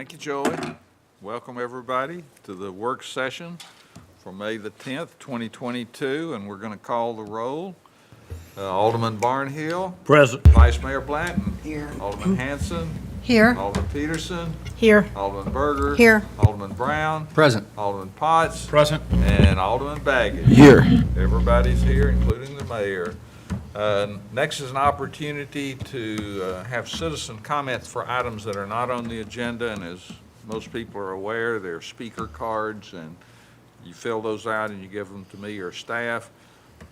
Thank you, Joey. Welcome, everybody, to the work session for May the 10th, 2022, and we're going to call the roll. Alderman Barnhill. Present. Vice Mayor Blanton. Here. Alderman Hanson. Here. Alderman Peterson. Here. Alderman Berger. Here. Alderman Brown. Present. Alderman Potts. Present. And Alderman Baggett. Here. Everybody's here, including the mayor. Next is an opportunity to have citizen comments for items that are not on the agenda, and as most people are aware, they're speaker cards, and you fill those out and you give them to me or staff.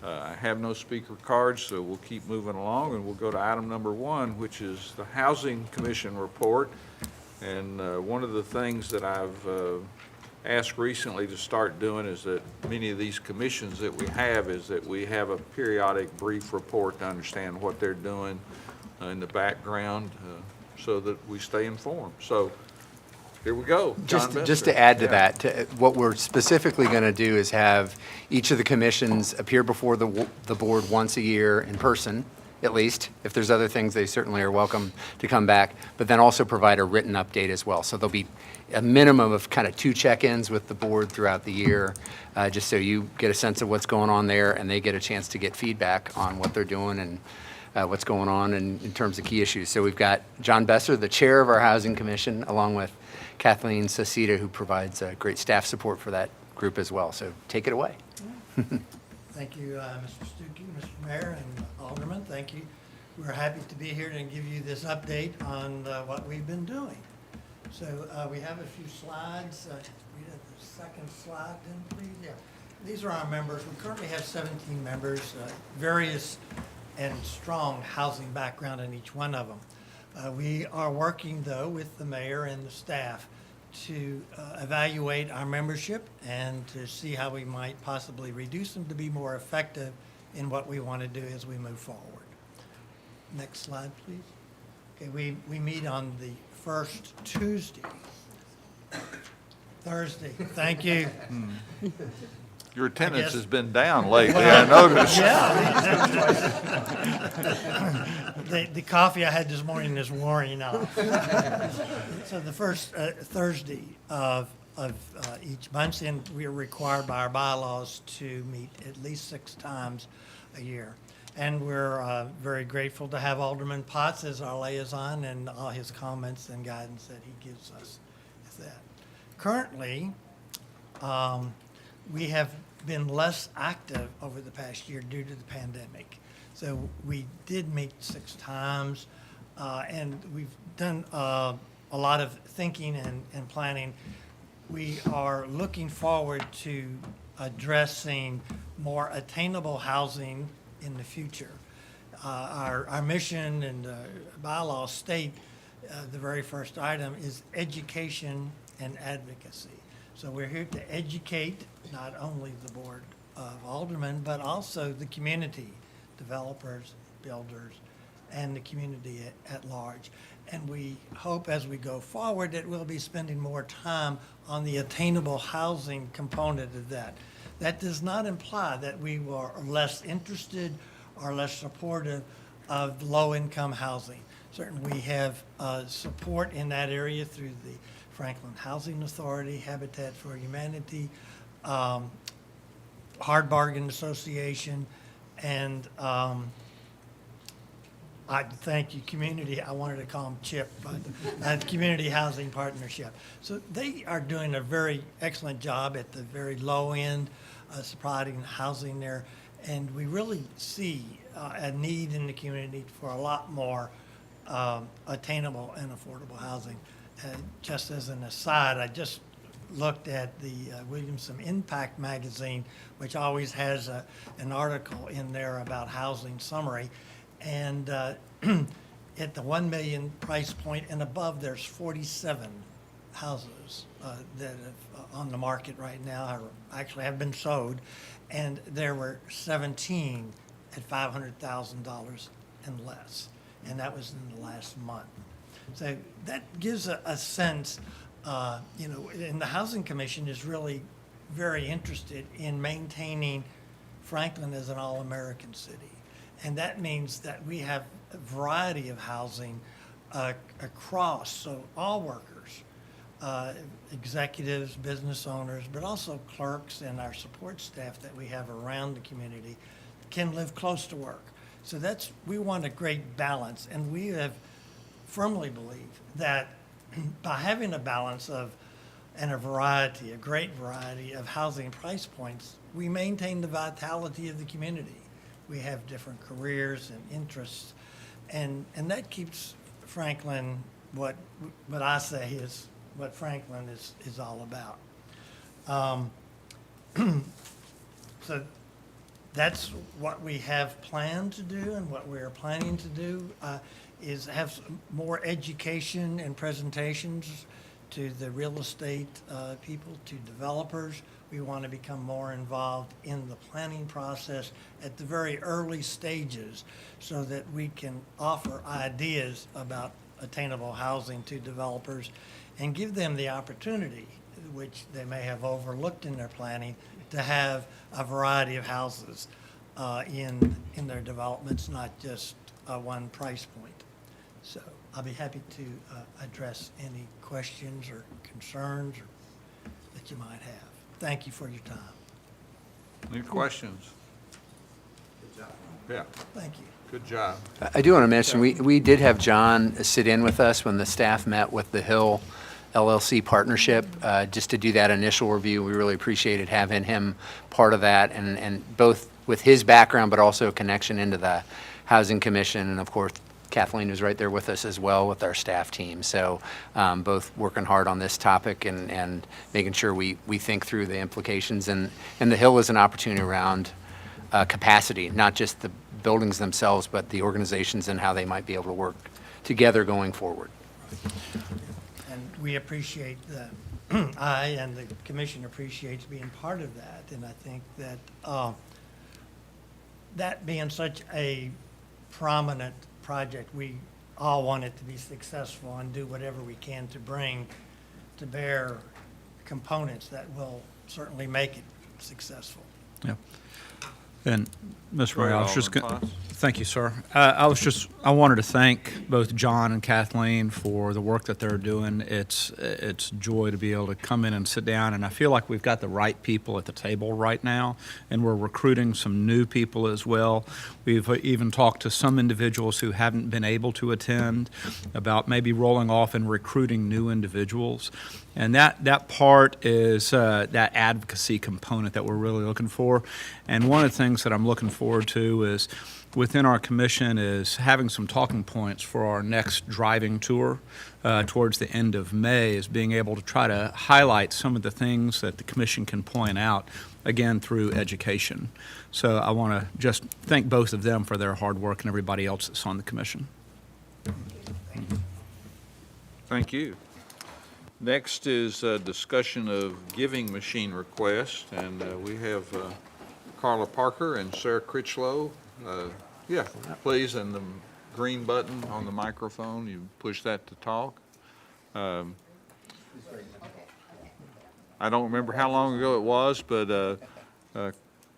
I have no speaker cards, so we'll keep moving along, and we'll go to item number 1, which is the Housing Commission report. And one of the things that I've asked recently to start doing is that many of these commissions that we have is that we have a periodic brief report to understand what they're doing in the background so that we stay informed. So here we go. Just John to Bester. add to Yeah. that, what we're specifically going to do is have each of the commissions appear before the board once a year in person, at least. If there's other things, they certainly are welcome to come back, but then also provide a written update as well. So there'll be a minimum of kind of 2 check-ins with the board throughout the year, just so you get a sense of what's going on there and they get a chance to get feedback on what they're doing and what's going on in terms of key issues. So we've got John Besser, the chair of our Housing Commission, along with Kathleen Sacita, who provides great staff support for that group as well. So take it away. Thank you, Mr. Stuckey, Mr. Mayor, and Alderman. Thank you. We're happy to be here and give you this update on what we've been doing. So we have a few slides. Read the second slide then, please. Yeah. These are our members. We currently have 17 members, various and strong housing background in each one of them. We are working, though, with the mayor and the staff to evaluate our membership and to see how we might possibly reduce them to be more effective in what we want to do as we move forward. Next slide, please. Okay, we meet on the first Tuesday. Thursday, thank you. Your attendance guess- has been down lately, I noticed. The coffee I had this morning is wearing off. So the first Thursday of each month, and we are required by our bylaws to meet at least 6 times a year. And we're very grateful to have Alderman Potts as our liaison and all his comments and guidance that he gives us with that. Currently, we have been less active over the past year due to the pandemic. So we did meet 6 times, and we've done a lot of thinking and planning. We are looking forward to addressing more attainable housing in the future. Our mission and bylaws state the very first item is education and advocacy. So we're here to educate not only the Board of Aldermen, but also the community, developers, builders, and the community at large. And we hope as we go forward that we'll be spending more time on the attainable housing component of that. That does not imply that we are less interested or less supportive of low-income housing. Certainly, we have support in that area through the Franklin Housing Authority, Habitat for Humanity, Hard Bargain Association, and I thank you, community, I wanted to call them CHIP, but Community Housing Partnership. So they are doing a very excellent job at the very low end, providing housing there. And we really see a need in the community for a lot more attainable and affordable housing. Just as an aside, I just looked at the Williamson Impact magazine, which always has an article in there about housing summary. And at the 1 million price point and above, there's 47 houses that are on the market right now, or actually have been sold. And there were 17 at $500,000 and less. And that was in the last month. So that gives a sense, and the Housing Commission is really very interested in maintaining Franklin as an all-American city. And that means that we have a variety of housing across, so all workers executives, business owners, but also clerks and our support staff that we have around the community can live close to work. So we want a great balance, and we have firmly believe that by having a balance and a great variety of housing price points, we maintain the vitality of the community. We have different careers and interests, and that keeps Franklin what I say is what Franklin is all about. So that's what we have planned to do, and what we are planning to do is have more education and presentations to the real estate people, to developers. We want to become more involved in the planning process at the very early stages so that we can offer ideas about attainable housing to developers and give them the opportunity, which they may have overlooked in their planning, to have a variety of houses in their developments, not just one price point. So I'll be happy to address any questions or concerns that you might have. Thank you for your time. Any questions? Yeah, Thank you. good job. I do want to mention, we did have John sit in with us when the staff met with the Hill LLC partnership, just to do that initial review. We really appreciated having him part of that, and both with his background, but also a connection into the Housing Commission. And of course, Kathleen was right there with us as well with our staff team. So both working hard on this topic and making sure we think through the implications. And the Hill is an opportunity around capacity, not just the buildings themselves, but the organizations and how they might be able to work together going forward. And we appreciate I and the commission appreciates being part of that. And I think that that being such a prominent project, we all want it to be successful and do whatever we can to bring to bear components that will certainly make it successful. Yeah. And, Mr. Mayor, I was just Alderman going, Potts. thank you, sir. I wanted to thank both John and Kathleen for the work that they're doing. It's joy to be able to come in and sit down, and I feel like we've got the right people at the table right now, and we're recruiting some new people as well. We've even talked to some individuals who haven't been able to attend about maybe rolling off and recruiting new individuals. And that part is that advocacy component that we're really looking for. And one of the things that I'm looking forward to is within our commission is having some talking points for our next driving tour towards the end of May, is being able to try to highlight some of the things that the commission can point out, again, through education. So I want to just thank both of them for their hard work and everybody else that's on the commission. Thank you. Next is a discussion of giving machine requests, and we have Carla Parker and Sarah Critchlow. Yeah, please, and the green button on the microphone, you push that to talk. I don't remember how long ago it was, but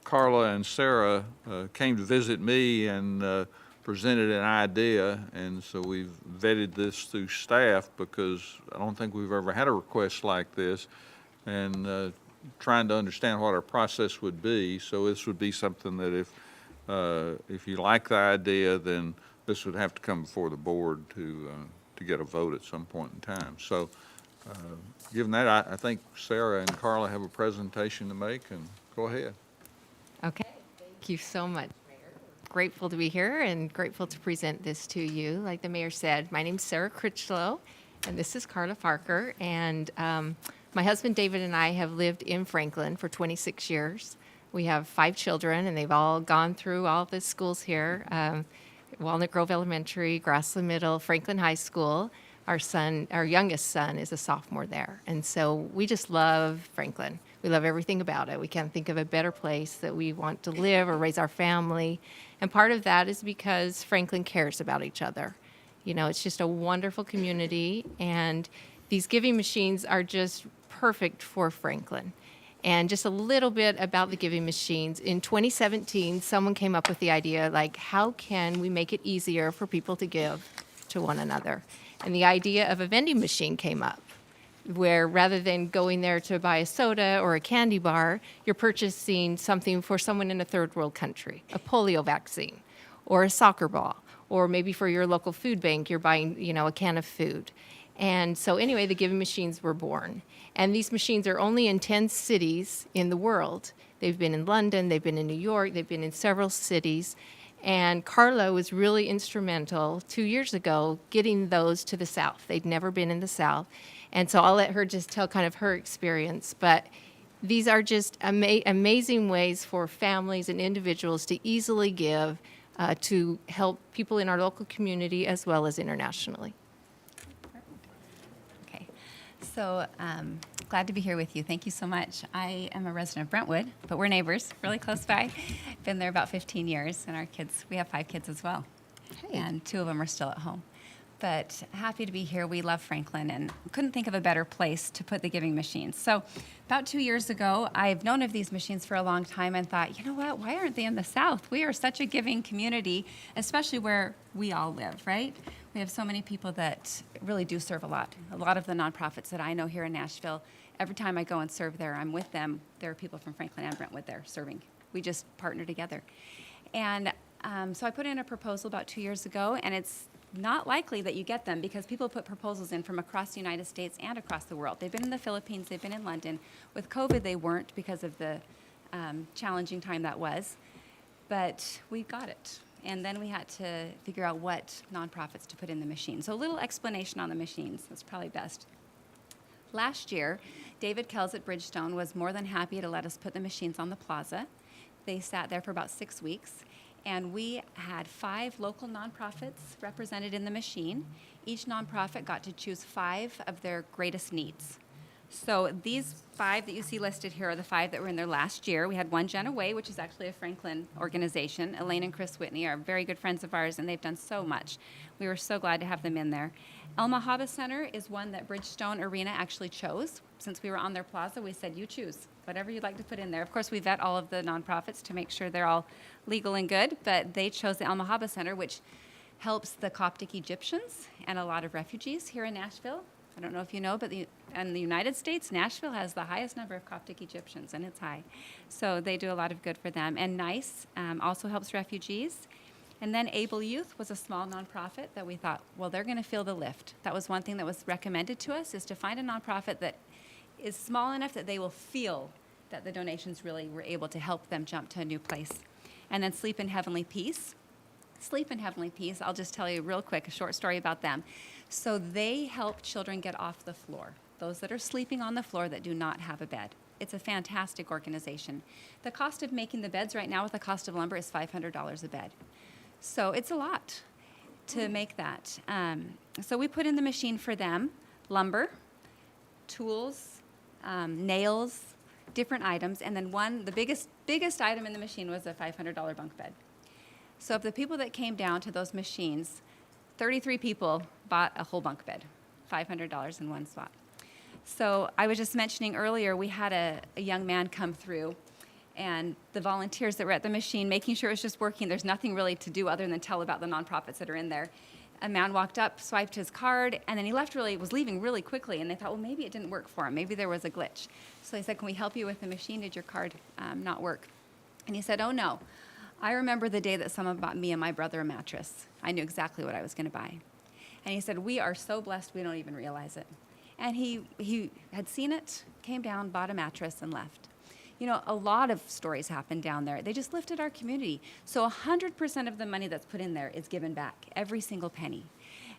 Carla and Sarah came to visit me and presented an idea, and so we've vetted this through staff because I don't think we've ever had a request like this, and trying to understand what our process would be. So this would be something that if you like the idea, then this would have to come before the board to get a vote at some point in time. So given that, I think Sarah and Carla have a presentation to make, and go ahead. Okay, thank you so much, Mayor. Grateful to be here and grateful to present this to you. Like the mayor said, my name's Sarah Critchlow, and this is Carla Parker. And my husband David and I have lived in Franklin for 26 years. We have 5 children, and they've all gone through all the schools here. Walnut Grove Elementary, Grassland Middle, Franklin High School. Our youngest son is a sophomore there. And so we just love Franklin. We love everything about it. We can't think of a better place that we want to live or raise our family. And part of that is because Franklin cares about each other. You know, it's just a wonderful community, and these giving machines are just perfect for Franklin. And just a little bit about the giving machines. In 2017, someone came up with the idea, like, how can we make it easier for people to give to one another? And the idea of a vending machine came up. where rather than going there to buy a soda or a candy bar, you're purchasing something for someone in a third world country, a polio vaccine or a soccer ball, or maybe for your local food bank, you're buying, a can of food. And so anyway, the giving machines were born. And these machines are only in 10 cities in the world. They've been in London, they've been in New York, they've been in several cities. And Carla was really instrumental 2 years ago getting those to the South. They'd never been in the South. And so I'll let her just tell kind of her experience. But these are just amazing ways for families and individuals to easily give to help people in our local community as well as internationally. Okay, so glad to be here with you. Thank you so much. I am a resident of Brentwood, but we're neighbors, really close by. Been there about 15 years, and our kids, we have 5 kids as well, and 2 of them are still at home. But happy to be here. We love Franklin and couldn't think of a better place to put the giving machines. So about 2 years ago, I've known of these machines for a long time and thought, you know what, why aren't they in the South? We are such a giving community, especially where we all live, right? We have so many people that really do serve a lot. A lot of the nonprofits that I know here in Nashville, every time I go and serve there, I'm with them. There are people from Franklin and Brentwood there serving. We just partner together. And so I put in a proposal about 2 years ago, and it's not likely that you get them because people put proposals in from across the United States and across the world. They've been in the Philippines, they've been in London. With COVID, they weren't because of the challenging time that was, but we got it. And then we had to figure out what nonprofits to put in the machine. So a little explanation on the machines, that's probably best. Last year, David Kells at Bridgestone was more than happy to let us put the machines on the plaza. They sat there for about 6 weeks. And we had 5 local nonprofits represented in the machine. Each nonprofit got to choose 5 of their greatest needs. So these 5 that you see listed here are the 5 that were in there last year. We had One Gen Away, which is actually a Franklin organization. Elaine and Chris Whitney are very good friends of ours, and they've done so much. We were so glad to have them in there. Elma Haba Center is one that Bridgestone Arena actually chose. Since we were on their plaza, we said, you choose whatever you'd like to put in there. Of course, we vet all of the nonprofits to make sure they're all legal and good, but they chose the Elma Haba Center, which helps the Coptic Egyptians and a lot of refugees here in Nashville. I don't know if you know, but in the United States, Nashville has the highest number of Coptic Egyptians, and it's high. So they do a lot of good for them. And NICE also helps refugees. And then Able Youth was a small nonprofit that we thought, well, they're going to feel the lift. That was one thing that was recommended to us, is to find a nonprofit that is small enough that they will feel that the donations really were able to help them jump to a new place. And then Sleep in Heavenly Peace. Sleep in Heavenly Peace, I'll just tell you real quick, a short story about them. So they help children get off the floor, those that are sleeping on the floor that do not have a bed. It's a fantastic organization. The cost of making the beds right now with the cost of lumber is $500 a bed. So it's a lot to make that. So we put in the machine for them, lumber, tools, nails, different items, and then the biggest item in the machine was a $500 bunk bed. So of the people that came down to those machines, 33 people bought a whole bunk bed, $500 in one spot. So I was just mentioning earlier, we had a young man come through, and the volunteers that were at the machine, making sure it was just working. There's nothing really to do other than tell about the nonprofits that are in there. A man walked up, swiped his card, and then he was leaving really quickly, and they thought, well, maybe it didn't work for him. Maybe there was a glitch. So they said, can we help you with the machine? Did your card not work? And he said, oh, no. I remember the day that someone bought me and my brother a mattress. I knew exactly what I was going to buy. And he said, we are so blessed we don't even realize it. And he had seen it, came down, bought a mattress, and left. You know, a lot of stories happen down there. They just lifted our community. So 100% of the money that's put in there is given back, every single penny.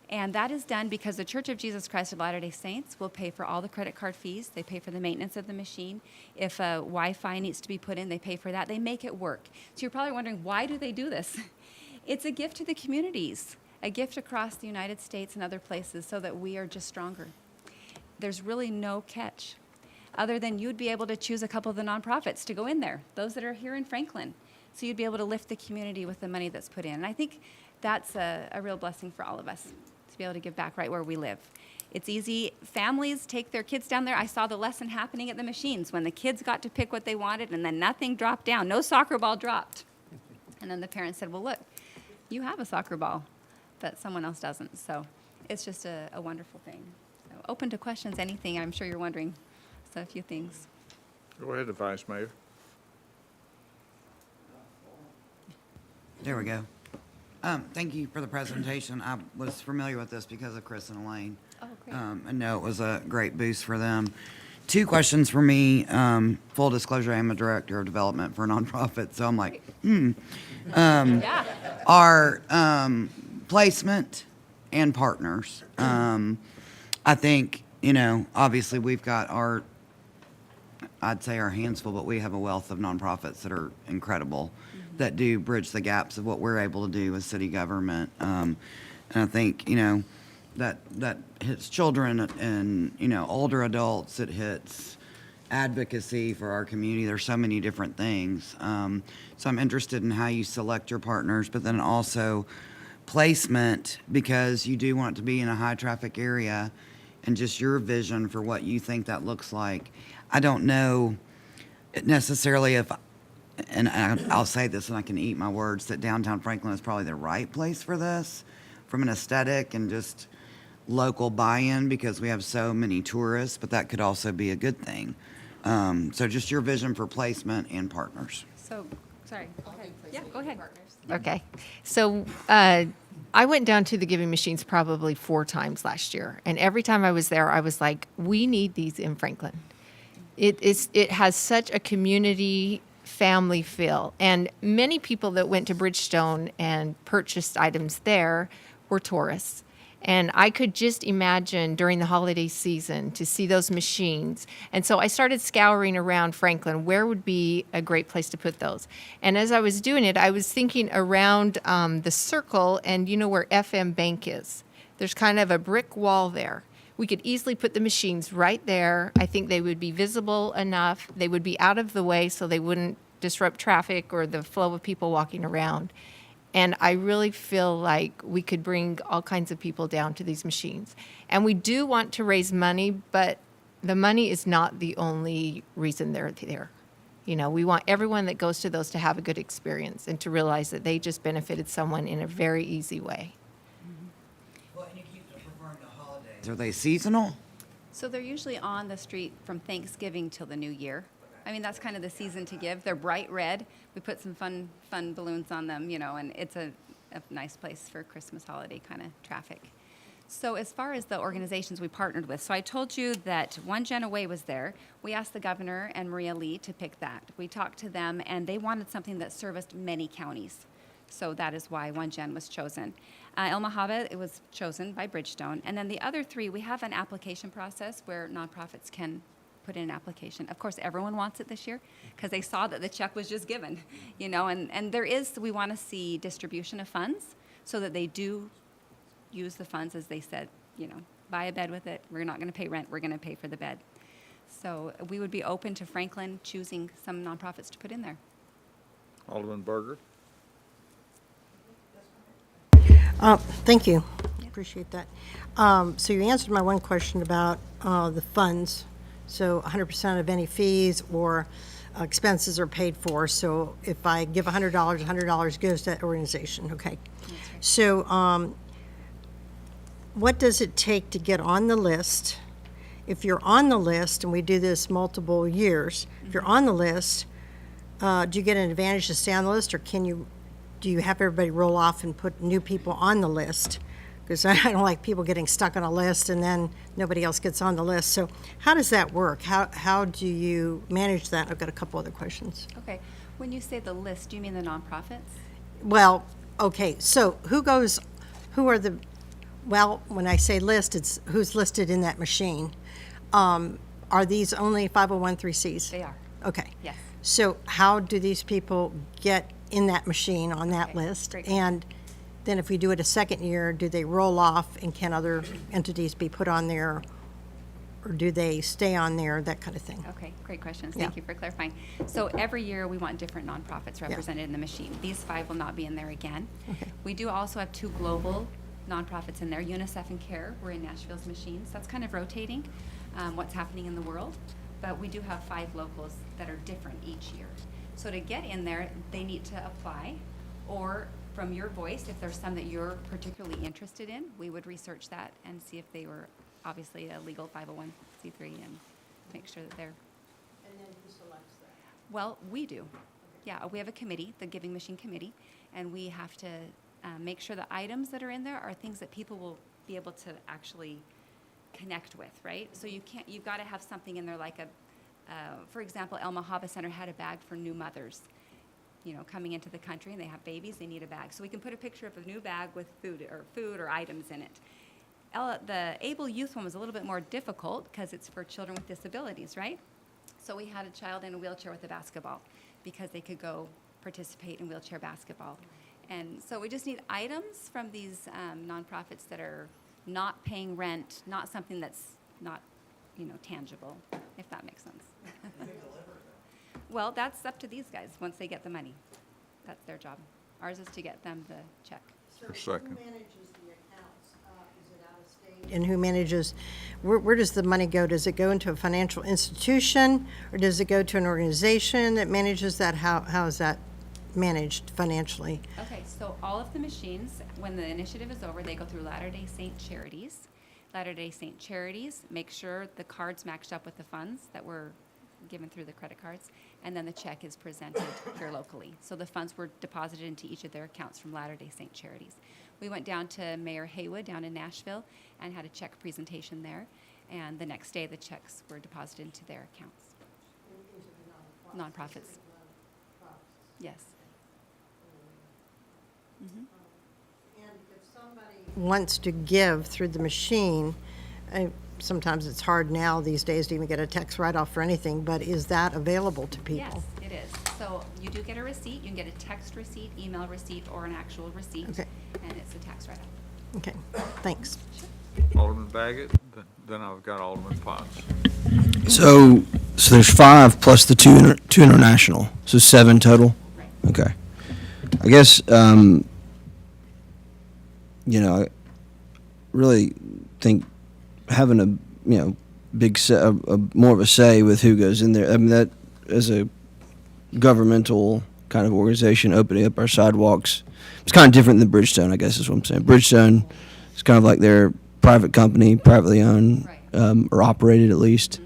And that is done because the Church of Jesus Christ of Latter-day Saints will pay for all the credit card fees. They pay for the maintenance of the machine. If Wi-Fi needs to be put in, they pay for that. They make it work. So you're probably wondering, why do they do this? It's a gift to the communities, a gift across the United States and other places so that we are just stronger. There's really no catch, other than you'd be able to choose a couple of the nonprofits to go in there, those that are here in Franklin. So you'd be able to lift the community with the money that's put in. And I think that's a real blessing for all of us, to be able to give back right where we live. It's easy. Families take their kids down there. I saw the lesson happening at the machines when the kids got to pick what they wanted and then nothing dropped down. No soccer ball dropped. And then the parents said, well, look, you have a soccer ball, but someone else doesn't. So it's just a wonderful thing. So open to questions, anything. I'm sure you're wondering. So a few things. Go ahead, Vice Mayor. There we go. Thank you for the presentation. I was familiar with this because of Chris and Elaine. Oh, great. I know it was a great boost for them. 2 questions for me. Full disclosure, I am a director of development for a nonprofit, so I'm like, Yeah. our placement and partners. I think, obviously we've got I'd say our hands full, but we have a wealth of nonprofits that are incredible, that do bridge the gaps of what we're able to do with city government. And I think, that hits children and, older adults. It hits advocacy for our community. There's so many different things. So I'm interested in how you select your partners, but then also placement, because you do want it to be in a high traffic area, and just your vision for what you think that looks like. I don't know necessarily and I'll say this and I can eat my words, that downtown Franklin is probably the right place for this from an aesthetic and just local buy-in, because we have so many tourists, but that could also be a good thing. So just your vision for placement and partners. So, sorry. Go ahead. Yeah, go ahead. Okay. So I went down to the Giving Machines probably 4 times last year. And every time I was there, I was like, we need these in Franklin. It has such a community family feel. And many people that went to Bridgestone and purchased items there were tourists. And I could just imagine during the holiday season to see those machines. And so I started scouring around Franklin, where would be a great place to put those? And as I was doing it, I was thinking around the circle, and you know where FM Bank is. There's kind of a brick wall there. We could easily put the machines right there. I think they would be visible enough. They would be out of the way so they wouldn't disrupt traffic or the flow of people walking around. And I really feel like we could bring all kinds of people down to these machines. And we do want to raise money, but the money is not the only reason they're there. We want everyone that goes to those to have a good experience and to realize that they just benefited someone in a very easy way. Well, and you keep referring to holidays. Are they seasonal? So they're usually on the street from Thanksgiving till the New Year. I mean, that's kind of the season to give. They're bright red. We put some fun balloons on them, and it's a nice place for Christmas holiday kind of traffic. So as far as the organizations we partnered with, so I told you that One Gen Away was there. We asked the governor and Maria Lee to pick that. We talked to them, and they wanted something that serviced many counties. So that is why One Gen was chosen. El Mojave, it was chosen by Bridgestone. And then the other 3, we have an application process where nonprofits can put in an application. Of course, everyone wants it this year because they saw that the check was just given, and we want to see distribution of funds so that they do use the funds as they said, buy a bed with it. We're not going to pay rent. We're going to pay for the bed. So we would be open to Franklin choosing some nonprofits to put in there. Alderman Berger. Thank you. Appreciate that. So you answered my one question about the funds. So 100% of any fees or expenses are paid for. So if I give $100, $100 goes to that organization. Okay. So what does it take to get on the list? If you're on the list, and we do this multiple years, if you're on the list, do you get an advantage to stay on the list, or do you have everybody roll off and put new people on the list? Because I don't like people getting stuck on a list and then nobody else gets on the list. So how does that work? How do you manage that? I've got a couple other questions. Okay. When you say the list, do you mean the nonprofits? Well, okay, so when I say list, it's who's listed in that machine. Are these only 501(c)(3)s? They are. Okay. Yes. So how do these people get in that machine on that Okay, list? great. And then if we do it a second year, do they roll off and can other entities be put on there? Or do they stay on there, that kind of thing? Okay, great questions. Yeah. Thank you for clarifying. So every year, we want different nonprofits represented in the machine. These 5 will not be in there again. Okay. We do also have 2 global nonprofits in there, UNICEF and CARE. We're in Nashville's machines. That's kind of rotating what's happening in the world. But we do have 5 locals that are different each year. So to get in there, they need to apply, or from your voice, if there's some that you're particularly interested in, we would research that and see if they were obviously a legal 501c3 and make sure that they're. And then who selects that? Well, we do. Yeah, we have a committee, the Giving Machine Committee, and we have to make sure the items that are in there are things that people will be able to actually connect with, right? So you've got to have something in there like for example, El Mojave Center had a bag for new mothers, coming into the country, and they have babies, they need a bag. So we can put a picture of a new bag with food or items in it. The Able Youth one was a little bit more difficult because it's for children with disabilities, right? So we had a child in a wheelchair with a basketball because they could go participate in wheelchair basketball. And so we just need items from these nonprofits that are not paying rent, not something that's not, tangible, if that makes sense. Well, that's up to these guys once they get the money. That's their job. Ours is to get them the check. For a second. Who manages the accounts? Is it out of state? And who manages, where does the money go? Does it go into a financial institution, or does it go to an organization that manages that? How is that managed financially? Okay, so all of the machines, when the initiative is over, they go through Latter-day Saint Charities. Latter-day Saint Charities make sure the cards matched up with the funds that were given through the credit cards, and then the check is presented here locally. So the funds were deposited into each of their accounts from Latter-day Saint Charities. We went down to Mayor Haywood down in Nashville and had a check presentation there, and the next day the checks were deposited into their accounts. Nonprofits. Yes. And if somebody wants to give through the machine, sometimes it's hard now these days to even get a tax write-off for anything, but is that available to people? Yes, it is. So you do get a receipt. You can get a text receipt, email receipt, or an actual receipt. Okay. And it's a tax write-off. Okay, thanks. Alderman Baggett, then I've got Alderman Potts. So there's 5 plus the two international, so 7 total? Right. Okay. I guess, I really think having a big more of a say with who goes in there. I mean, that as a governmental kind of organization, opening up our sidewalks, it's kind of different than Bridgestone, I guess is what I'm saying. Bridgestone is kind of like their private company, privately owned, Right. or operated at least.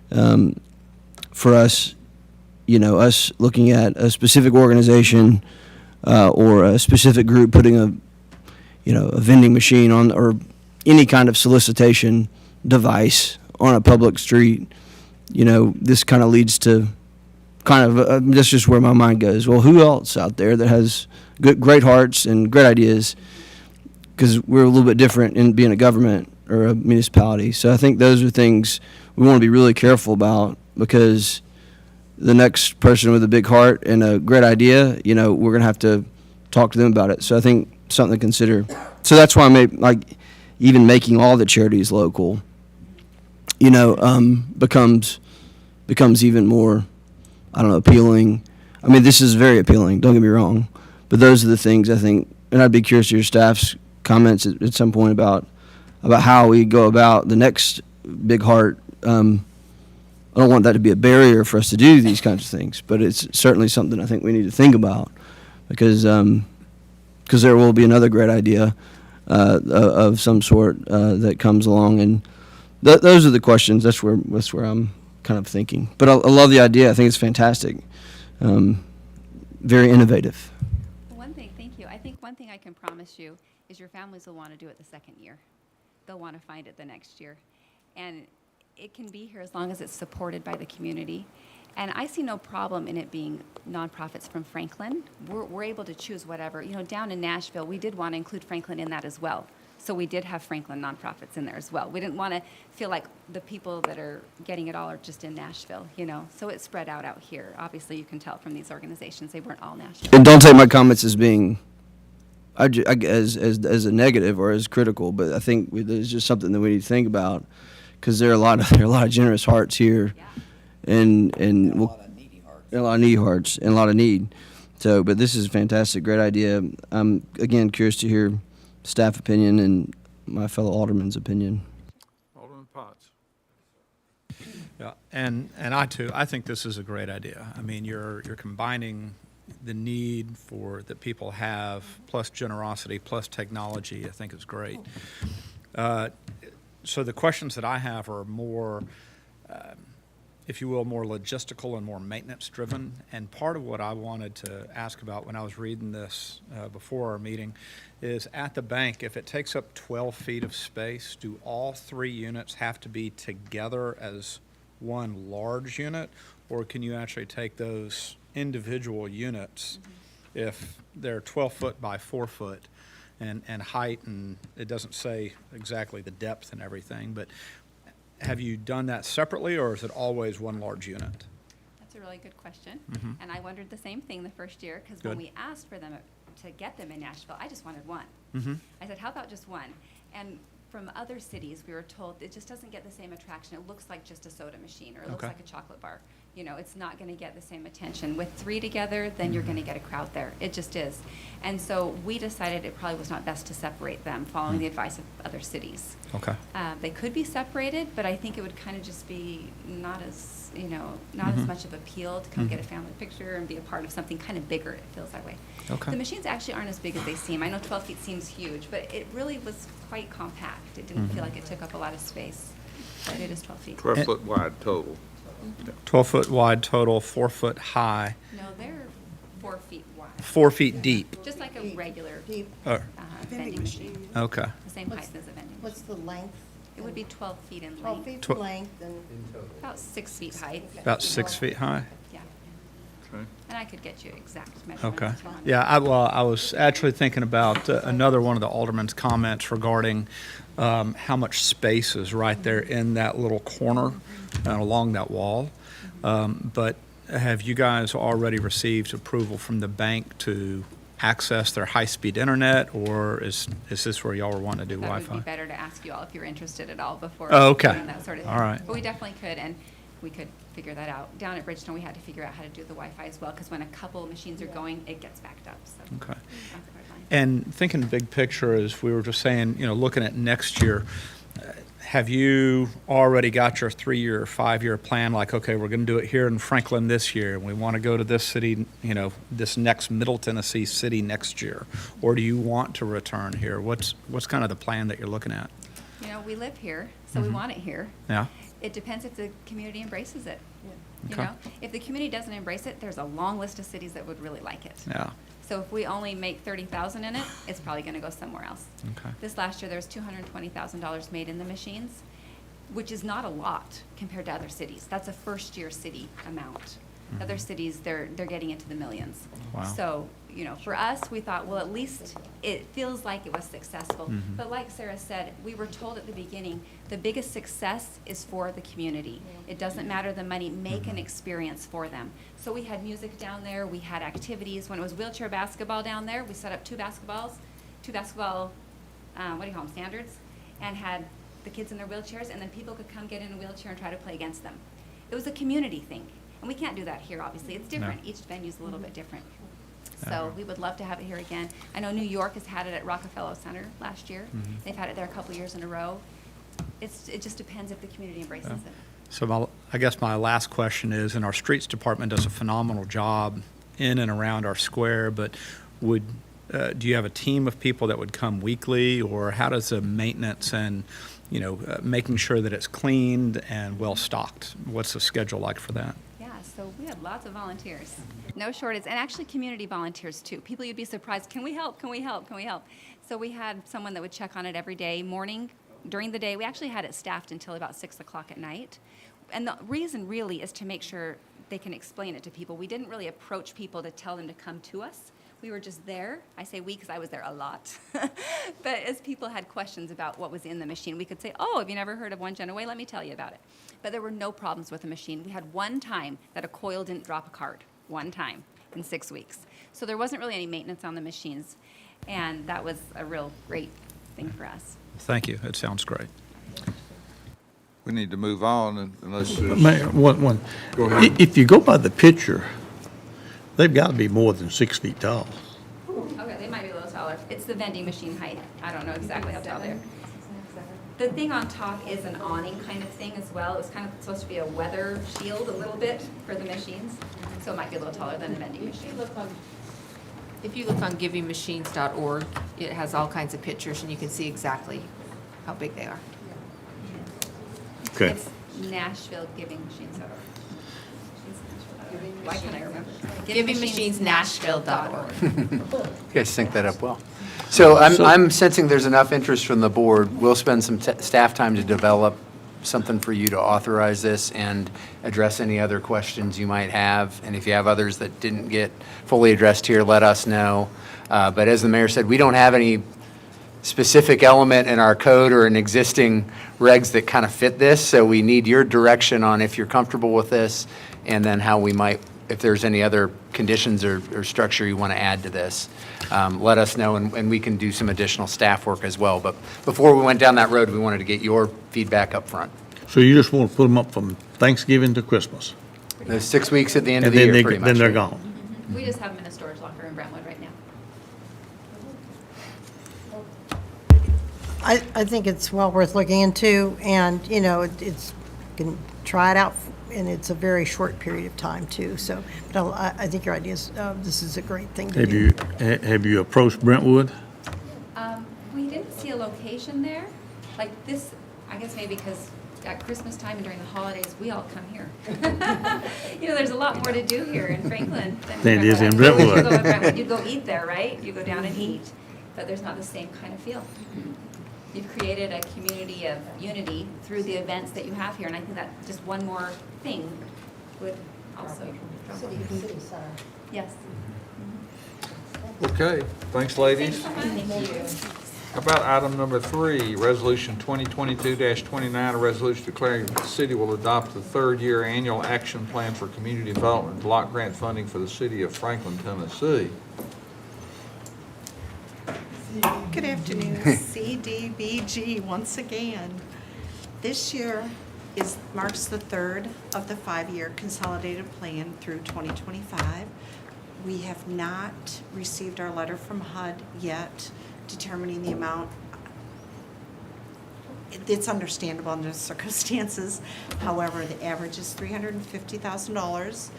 For us, us looking at a specific organization or a specific group putting a vending machine on, or any kind of solicitation device on a public street, this kind of leads to that's just where my mind goes. Well, who else out there that has great hearts and great ideas? Because we're a little bit different in being a government or a municipality. So I think those are things we want to be really careful about, because the next person with a big heart and a great idea, we're going to have to talk to them about it. So I think something to consider. So that's why even making all the charities local, becomes even more, appealing. I mean, this is very appealing, don't get me wrong, but those are the things I think, and I'd be curious to your staff's comments at some point about how we go about the next big heart. I don't want that to be a barrier for us to do these kinds of things, but it's certainly something I think we need to think about, because there will be another great idea of some sort that comes along, and those are the questions. That's where I'm kind of thinking. But I love the idea. I think it's fantastic. Very innovative. Thank you. I think one thing I can promise you is your families will want to do it the second year. They'll want to find it the next year. And it can be here as long as it's supported by the community. And I see no problem in it being nonprofits from Franklin. We're able to choose whatever. Down in Nashville, we did want to include Franklin in that as well. So we did have Franklin nonprofits in there as well. We didn't want to feel like the people that are getting it all are just in Nashville, So it's spread out here. Obviously, you can tell from these organizations, they weren't all Nashville. And don't take my comments as being as a negative or as critical, but I think there's just something that we need to think about, because there are a lot of generous hearts here, Yeah. and a lot of needy hearts and a lot of need. So, but this is a fantastic, great idea. I'm again curious to hear staff opinion and my fellow alderman's opinion. Alderman Potts. Yeah, and I too, I think this is a great idea. I mean, you're combining the need that people have, plus generosity, plus technology. I think is great. So the questions that I have are more, if you will, more logistical and more maintenance driven. And part of what I wanted to ask about when I was reading this before our meeting is at the bank, if it takes up 12 feet of space, do all 3 units have to be together as one large unit? Or can you actually take those individual units if they're 12 foot by 4 foot and height, and it doesn't say exactly the depth and everything, but have you done that separately, or is it always one large unit? That's a really good question. And I wondered the same thing the first year, because Good. when we asked for them to get them in Nashville, I just wanted one. I said, how about just one? And from other cities, we were told it just doesn't get the same attraction. It looks like just a soda machine, or it looks Okay. like a chocolate bar. You know, it's not going to get the same attention. With 3 together, then you're going to get a crowd there. It just is. And so we decided it probably was not best to separate them, following the advice of other cities. Okay. They could be separated, but I think it would kind of just be not as, you know, not as much of appeal to come get a family picture and be a part of something kind of bigger. It feels that way. Okay. The machines actually aren't as big as they seem. I know 12 feet seems huge, but it really was quite compact. It didn't feel like it took up a lot of space, but it is 12 feet. 12 foot wide total. 12 foot wide total, 4 foot high, No, they're 4 feet wide, 4 feet deep. just like a regular Oh, vending machine, okay. the same height as a vending machine. What's the length? It would be 12 feet in 12 length, feet Tw- length and about 6 feet height. About 6 feet high? Yeah. Okay. And I could get you exact measurements. Okay. if you want. Yeah, I was actually thinking about another one of the alderman's comments regarding how much space is right there in that little corner and along that wall. But have you guys already received approval from the bank to access their high-speed internet, or is this where y'all were wanting to do That would Wi-Fi? be better to ask you all if you're interested at all before Oh, okay. doing that sort of thing. All right. But we definitely could, and we could figure that out. Down at Bridgestone, we had to figure out how to do the Wi-Fi as well, because when a couple of machines are going, it gets backed up, so. Okay. that's quite fine. And thinking big picture, as we were just saying, you know, looking at next year, have you already got your 3-year, 5-year plan? Like, okay, we're going to do it here in Franklin this year, and we want to go to this city, you know, this next Middle Tennessee city next year? Or do you want to return here? What's kind of the plan that you're looking at? You know, we live here, so we want it here. Yeah? It depends if the community embraces it. You Okay. know, if the community doesn't embrace it, there's a long list of cities that would really like it. Yeah. So if we only make 30,000 in it, it's probably going to go somewhere else. Okay. This last year, there was $220,000 made in the machines, which is not a lot compared to other cities. That's a first-year city amount. Other cities, they're getting into the millions. Wow. So, you know, for us, we thought, well, at least it feels like it was successful. But like Sarah said, we were told at the beginning, the biggest success is for the community. It doesn't matter the money, make an experience for them. So we had music down there, we had activities. When it was wheelchair basketball down there, we set up two basketball, what do you call them, standards, and had the kids in their wheelchairs, and then people could come get in a wheelchair and try to play against them. It was a community thing. And we can't do that here, obviously. It's different. No. Each venue's a little bit different. So we would love to have it here again. I know New York has had it at Rockefeller Center last year. They've had it there a couple years in a row. It just depends if the community embraces it. So I guess my last question is, and our streets department does a phenomenal job in and around our square, but do you have a team of people that would come weekly, or how does the maintenance and, you know, making sure that it's cleaned and well-stocked, what's the schedule like for that? Yeah, so we had lots of volunteers. No shortage, and actually community volunteers too. People you'd be surprised, can we help, can we help, can we help? So we had someone that would check on it every day, morning, during the day. We actually had it staffed until about 6 o'clock at night. And the reason really is to make sure they can explain it to people. We didn't really approach people to tell them to come to us. We were just there. I say we because I was there a lot. But as people had questions about what was in the machine, we could say, oh, have you never heard of One Gen Away? Let me tell you about it. But there were no problems with the machine. We had one time that a coil didn't drop a card. One time in 6 weeks. So there wasn't really any maintenance on the machines. And that was a real great thing for us. Thank you. It sounds great. We need to move on unless there's. Mayor, one. Go ahead. If you go by the picture, they've got to be more than 6 feet tall. Okay, they might be a little taller. It's the vending machine height. I don't know exactly how tall they're. The thing on top is an awning kind of thing as well. It was kind of supposed to be a weather shield a little bit for the machines. So it might be a little taller than a vending machine. If you look on givingmachines.org, it has all kinds of pictures, and you can see exactly how big they are. Okay. It's Nashville Giving Machines. Why can't I remember? GivingMachinesNashville.org. You guys sync that up well. So I'm sensing there's enough interest from the board. We'll spend some staff time to develop something for you to authorize this and address any other questions you might have. And if you have others that didn't get fully addressed here, let us know. But as the mayor said, we don't have any specific element in our code or in existing regs that kind of fit this. So we need your direction on if you're comfortable with this, and then how we might, if there's any other conditions or structure you want to add to this. Let us know, and we can do some additional staff work as well. But before we went down that road, we wanted to get your feedback up front. So you just want to put them up from Thanksgiving to Christmas? There's 6 weeks at the end of And the then year, pretty much. then they're gone? We just have them in a storage locker in Brentwood right now. I think it's well worth looking into, and, you know, it's, you can try it out, and it's a very short period of time, too. So, but I think your idea is, this is a great thing to do. Have you approached Brentwood? We didn't see a location there. Like this, I guess maybe because at Christmas time and during the holidays, we all come here. You know, there's a lot more to do here in Franklin Than it is in Brentwood. Brentwood. You go in Brentwood, you go eat there, right? You go down and eat, but there's not the same kind of feel. You've created a community of unity through the events that you have here, and I think that just one more thing would also. Yes. Okay, thanks, ladies. Thank you. How about item number 3, Resolution 2022-29, a resolution declaring that the city will adopt the third-year annual action plan for community development block grant funding for the city of Franklin, Tennessee. Good afternoon, CDBG once again. This year marks the third of the 5-year consolidated plan through 2025. We have not received our letter from HUD yet determining the amount. It's understandable under the circumstances. However, the average is $350,000,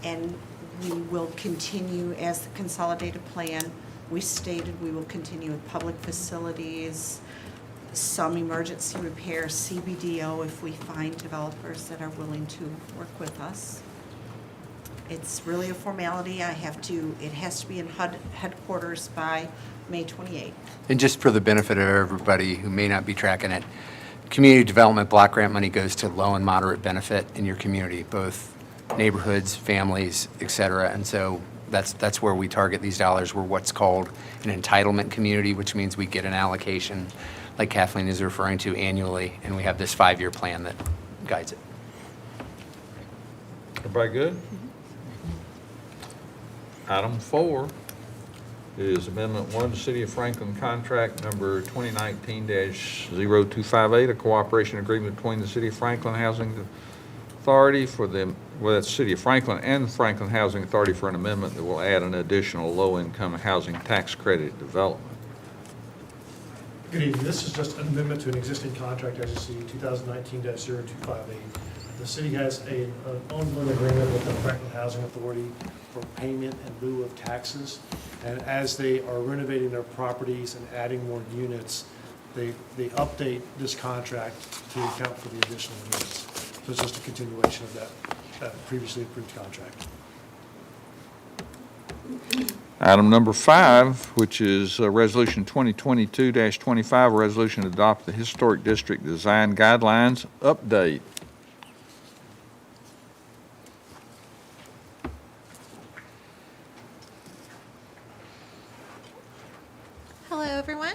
and we will continue as the consolidated plan. We stated we will continue with public facilities, some emergency repair, CBDO, if we find developers that are willing to work with us. It's really a formality. It has to be in HUD headquarters by May 28th. And just for the benefit of everybody who may not be tracking it, community development block grant money goes to low and moderate benefit in your community, both neighborhoods, families, et cetera. And so that's where we target these dollars. We're what's called an entitlement community, which means we get an allocation, like Kathleen is referring to, annually, and we have this 5-year plan that guides it. Everybody good? Item 4 is Amendment 1 to City of Franklin Contract Number 2019-0258, a cooperation agreement between the City of Franklin Housing Authority that's City of Franklin and Franklin Housing Authority for an amendment that will add an additional low-income housing tax credit development. Good evening. This is just an amendment to an existing contract, as you see, 2019-0258. The city has an ongoing agreement with the Franklin Housing Authority for payment in lieu of taxes. And as they are renovating their properties and adding more units, they update this contract to account for the additional units. So it's just a continuation of that previously approved contract. Item number 5, which is Resolution 2022-25, a resolution to adopt the Historic District Design Guidelines update. Hello, everyone.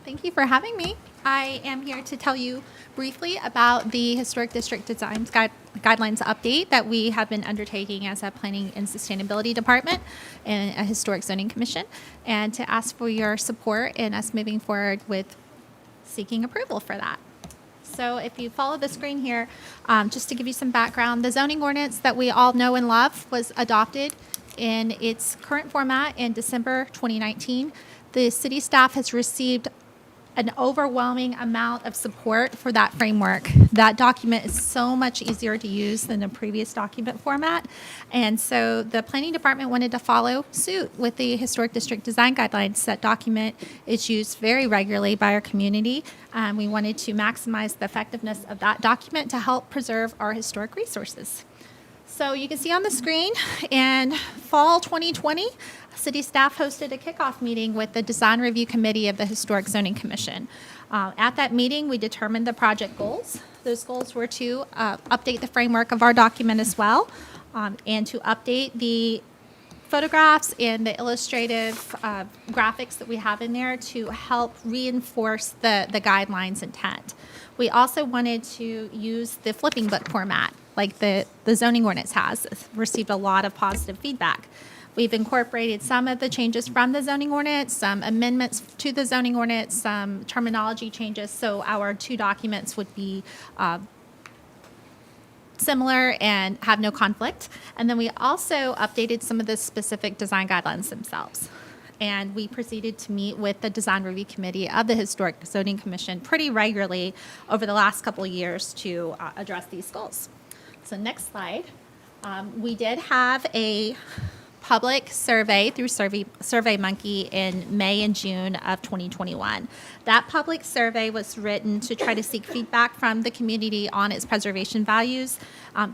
Thank you for having me. I am here to tell you briefly about the Historic District Design Guidelines update that we have been undertaking as a Planning and Sustainability Department and a Historic Zoning Commission, and to ask for your support in us moving forward with seeking approval for that. So if you follow the screen here, just to give you some background, the zoning ordinance that we all know and love was adopted in its current format in December 2019. The city staff has received an overwhelming amount of support for that framework. That document is so much easier to use than the previous document format. And so the planning department wanted to follow suit with the Historic District Design Guidelines. That document is used very regularly by our community. We wanted to maximize the effectiveness of that document to help preserve our historic resources. So you can see on the screen, in fall 2020, city staff hosted a kickoff meeting with the Design Review Committee of the Historic Zoning Commission. At that meeting, we determined the project goals. Those goals were to update the framework of our document as well, and to update the photographs and the illustrative graphics that we have in there to help reinforce the guidelines intent. We also wanted to use the flipping book format like the zoning ordinance has. It's received a lot of positive feedback. We've incorporated some of the changes from the zoning ordinance, some amendments to the zoning ordinance, some terminology changes, so our two documents would be similar and have no conflict. And then we also updated some of the specific design guidelines themselves. And we proceeded to meet with the Design Review Committee of the Historic Zoning Commission pretty regularly over the last couple of years to address these goals. So next slide. We did have a public survey through SurveyMonkey in May and June of 2021. That public survey was written to try to seek feedback from the community on its preservation values.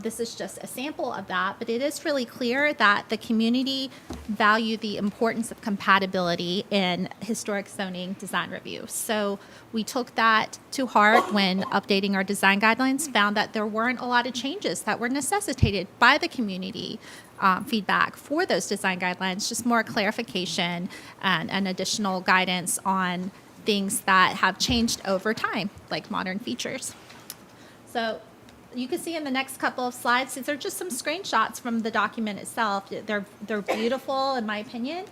This is just a sample of that, but it is really clear that the community valued the importance of compatibility in historic zoning design review. So we took that to heart when updating our design guidelines, found that there weren't a lot of changes that were necessitated by the community feedback for those design guidelines, just more clarification and additional guidance on things that have changed over time, like modern features. So you can see in the next couple of slides, these are just some screenshots from the document itself. They're beautiful, in my opinion.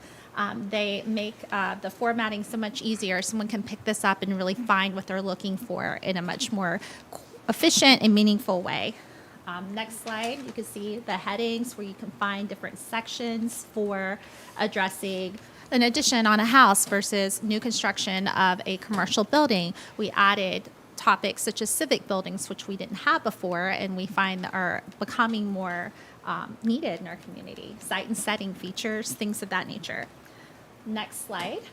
They make the formatting so much easier. Someone can pick this up and really find what they're looking for in a much more efficient and meaningful way. Next slide, you can see the headings where you can find different sections for addressing an addition on a house versus new construction of a commercial building. We added topics such as civic buildings, which we didn't have before, and we find are becoming more needed in our community. Site and setting features, things of that nature. Next slide.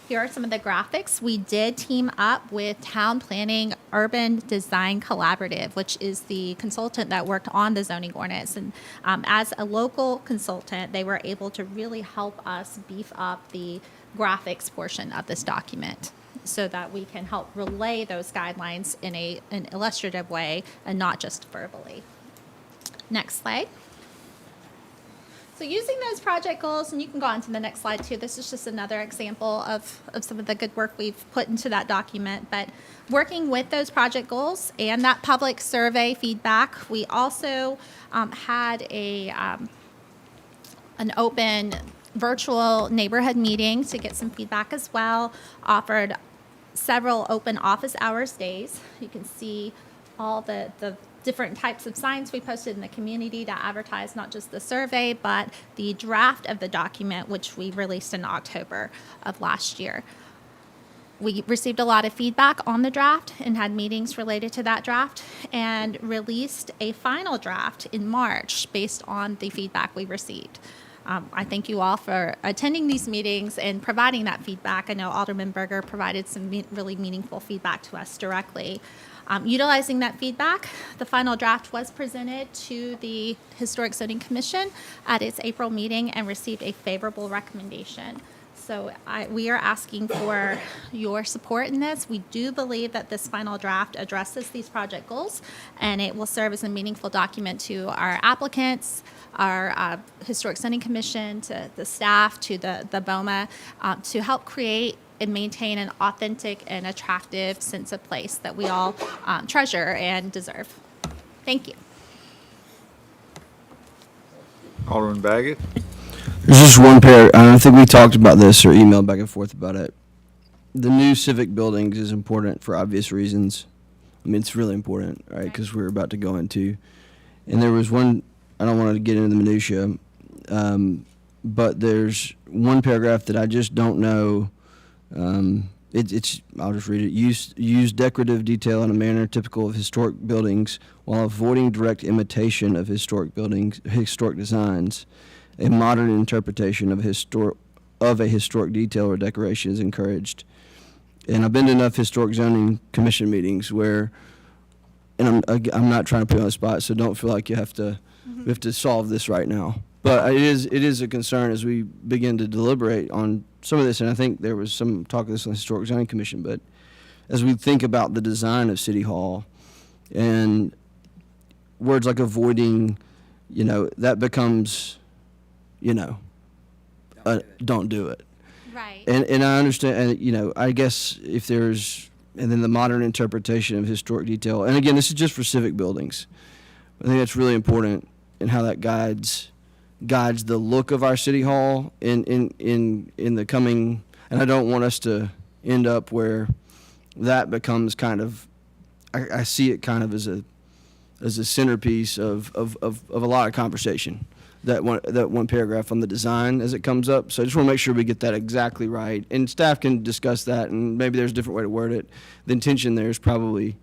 Here are some of the graphics. We did team up with Town Planning Urban Design Collaborative, which is the consultant that worked on the zoning ordinance. And as a local consultant, they were able to really help us beef up the graphics portion of this document so that we can help relay those guidelines in an illustrative way and not just verbally. Next slide. So using those project goals, and you can go on to the next slide too, this is just another example of some of the good work we've put into that document, but working with those project goals and that public survey feedback, we also had an open virtual neighborhood meeting to get some feedback as well, offered several open office hours days. You can see all the different types of signs we posted in the community to advertise not just the survey, but the draft of the document, which we released in October of last year. We received a lot of feedback on the draft and had meetings related to that draft and released a final draft in March based on the feedback we received. I thank you all for attending these meetings and providing that feedback. I know Alderman Berger provided some really meaningful feedback to us directly. Utilizing that feedback, the final draft was presented to the Historic Zoning Commission at its April meeting and received a favorable recommendation. So we are asking for your support in this. We do believe that this final draft addresses these project goals, and it will serve as a meaningful document to our applicants, our Historic Zoning Commission, to the staff, to the BOMA, to help create and maintain an authentic and attractive sense of place that we all treasure and deserve. Thank you. Alderman Baggett? There's just one pair. I think we talked about this or emailed back and forth about it. The new civic buildings is important for obvious reasons. I mean, it's really important, right? Because we're about to go into. And there was one, I don't want to get into the minutia, but there's one paragraph that I just don't know I'll just read it. Use decorative detail in a manner typical of historic buildings while avoiding direct imitation of historic designs. A modern interpretation of a historic detail or decoration is encouraged. And I've been to enough historic zoning commission meetings where, and I'm not trying to put you on the spot, so don't feel like we have to solve this right now. But it is a concern as we begin to deliberate on some of this, and I think there was some talk of this on the Historic Zoning Commission, but as we think about the design of City Hall and words like avoiding, that becomes, don't do it. Right. And I understand, and, I guess if there's, and then the modern interpretation of historic detail, and again, this is just for civic buildings. I think that's really important in how that guides the look of our city hall in the coming, and I don't want us to end up where that becomes kind of, I see it kind of as a centerpiece of a lot of conversation, that one paragraph on the design as it comes up. So I just want to make sure we get that exactly right, and staff can discuss that, and maybe there's a different way to word it. The intention there is probably,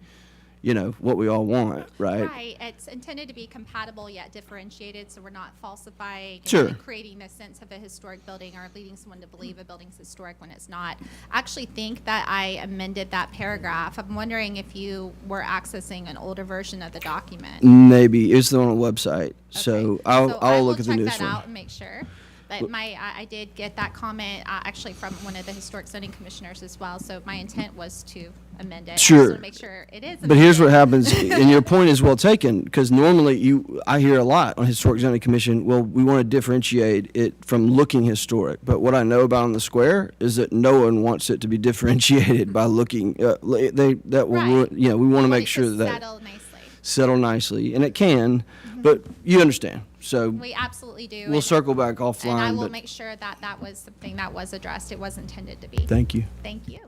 what we all want, right? Right. It's intended to be compatible yet differentiated, so we're not falsifying Sure. and creating a sense of a historic building or leading someone to believe a building's historic when it's not. I actually think that I amended that paragraph. I'm wondering if you were accessing an older version of the document. Maybe it's the one on the website, so Okay. I'll look at the I will newest check that one. out and make sure. But I did get that comment actually from one of the historic zoning commissioners as well. So my intent was to amend it. I just Sure. want to make sure it is. But here's what amended. happens, and your point is well taken, because normally I hear a lot on Historic Zoning Commission, well, we want to differentiate it from looking historic. But what I know about on the square is that no one wants it to be differentiated by looking, we want to make sure that Settle nicely. settle nicely, and it can, but you understand. So We absolutely do. we'll circle back And I offline, will but make sure that that was something that was addressed. It was intended to be. thank you. Thank you.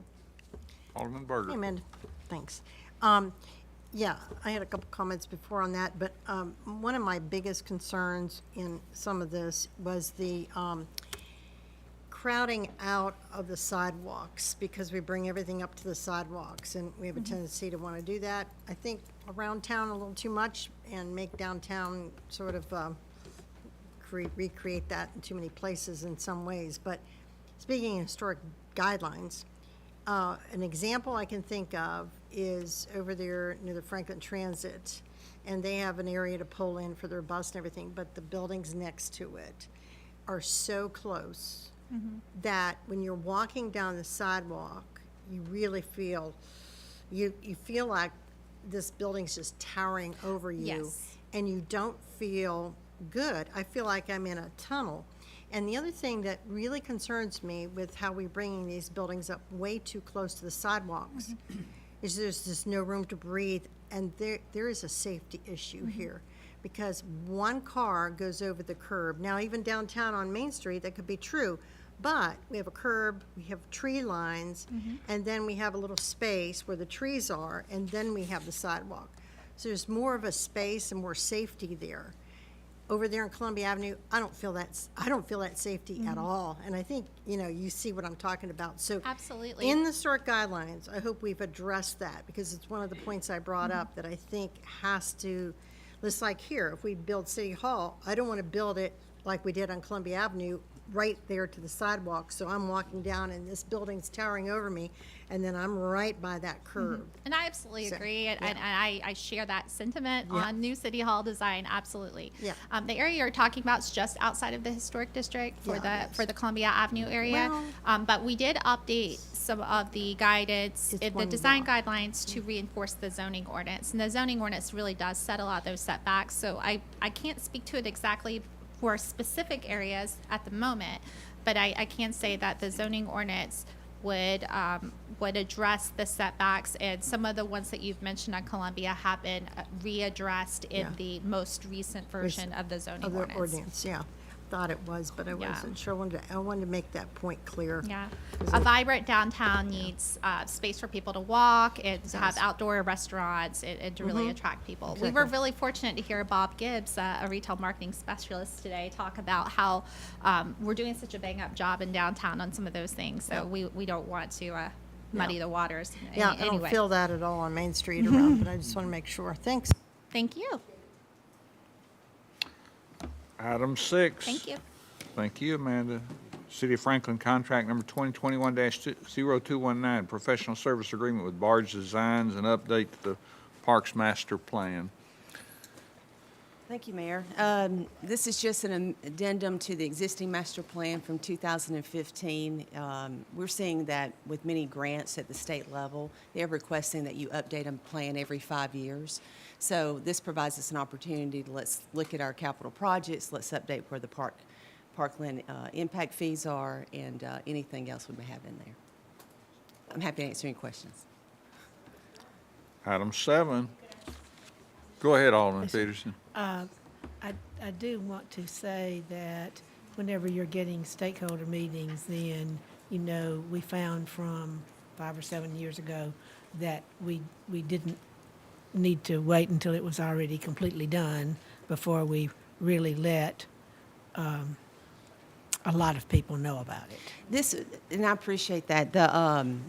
Alderman Berger. Hey, Amanda, thanks. Yeah, I had a couple comments before on that, but one of my biggest concerns in some of this was the crowding out of the sidewalks, because we bring everything up to the sidewalks, and we have a tendency to want to do that. I think around town a little too much, and make downtown sort of recreate that in too many places in some ways. But speaking of historic guidelines, an example I can think of is over there near the Franklin Transit, and they have an area to pull in for their bus and everything, but the buildings next to it are so close that when you're walking down the sidewalk, you really feel, you feel like this building's just towering over you. Yes. And you don't feel good. I feel like I'm in a tunnel. And the other thing that really concerns me with how we're bringing these buildings up way too close to the sidewalks is there's just no room to breathe, and there is a safety issue here, because one car goes over the curb. Now, even downtown on Main Street, that could be true, but we have a curb, we have tree lines, and then we have a little space where the trees are, and then we have the sidewalk. So there's more of a space and more safety there. Over there on Columbia Avenue, I don't feel that safety at all. And I think, you see what I'm talking about. So Absolutely. in the historic guidelines, I hope we've addressed that, because it's one of the points I brought up that I think has to, just like here, if we build City Hall, I don't want to build it like we did on Columbia Avenue, right there to the sidewalk. So I'm walking down and this building's towering over me, and then I'm right by that curb. And I absolutely So, agree, and, yeah. and I share that sentiment Yeah. on new city hall design. Absolutely. Yeah. The area you're talking about is just outside of the historic district for Yeah, it is. the Columbia Avenue area. But we did update some of the guidance, It's the one design block. guidelines to reinforce the zoning ordinance, and the zoning ordinance really does set a lot of those setbacks. So I can't speak to it exactly for specific areas at the moment, but I can say that the zoning ordinance would address the setbacks, and some of the ones that you've mentioned on Columbia have been readdressed in Yeah. the most recent version of the zoning Of the ordinance. ordinance, yeah. thought it was, but I Yeah. wasn't sure. I wanted to make that point clear. Yeah. Is A it- vibrant downtown needs space for people to walk and to have does. outdoor restaurants and to really attract people. We were Exactly. really fortunate to hear Bob Gibbs, a retail marketing specialist today, talk about how we're doing such a bang-up job in downtown on some of those things. So we don't want to muddy the waters in Yeah, any I don't way. feel that at all on Main Street around, but I just want to make sure. Thanks. Thank you. Item 6. Thank you. Thank you, Amanda. City of Franklin contract number 2021-0219, professional service agreement with Barge Designs and update to the Parks Master Plan. Thank you, Mayor. This is just an addendum to the existing master plan from 2015. We're seeing that with many grants at the state level, they're requesting that you update a plan every 5 years. So this provides us an opportunity to let's look at our capital projects, let's update where the parkland impact fees are, and anything else we may have in there. I'm happy to answer any questions. Item 7. Go ahead, Alderman Peterson. I do want to say that whenever you're getting stakeholder meetings, then, you know, we found from 5 or 7 years ago that we didn't need to wait until it was already completely done before we really let a lot of people know about it. This, and I appreciate that.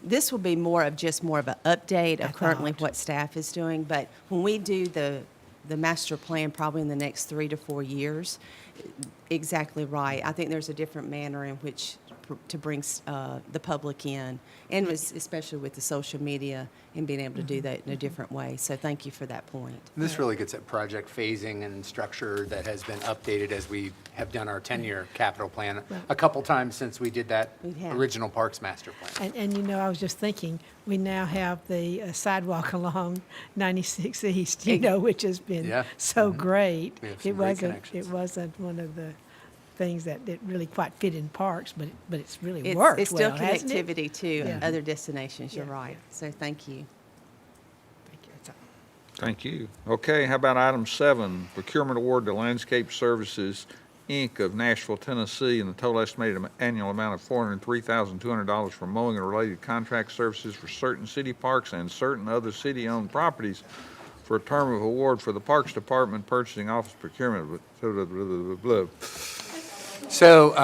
This will be more of an update of currently what staff is doing. But when we do the master plan, probably in the next 3 to 4 years, exactly right. I think there's a different manner in which to bring the public in, and especially with the social media and being able to do that in a different way. So thank you for that point. This really gets at project phasing and structure that has been updated as we have done our 10-year capital plan a couple times since we did that We have. original Parks Master Plan. And you know, I was just thinking, we now have the sidewalk along 96 East, you know, which has been Yeah. so great. We have some It great wasn't, connections. it wasn't one of the things that it really quite fit in parks, but it's really It's worked still well, hasn't it? connectivity to Yeah. other destinations. You're Yeah, right. So thank you. Thank you. That's all. Thank you. Okay, how about item 7, procurement award to Landscape Services, Inc. of Nashville, Tennessee, and the total estimated annual amount of $403,200 for mowing and related contract services for certain city parks and certain other city-owned properties for a term of award for the Parks Department Purchasing Office procurement. Blah, blah, blah, blah, blah. So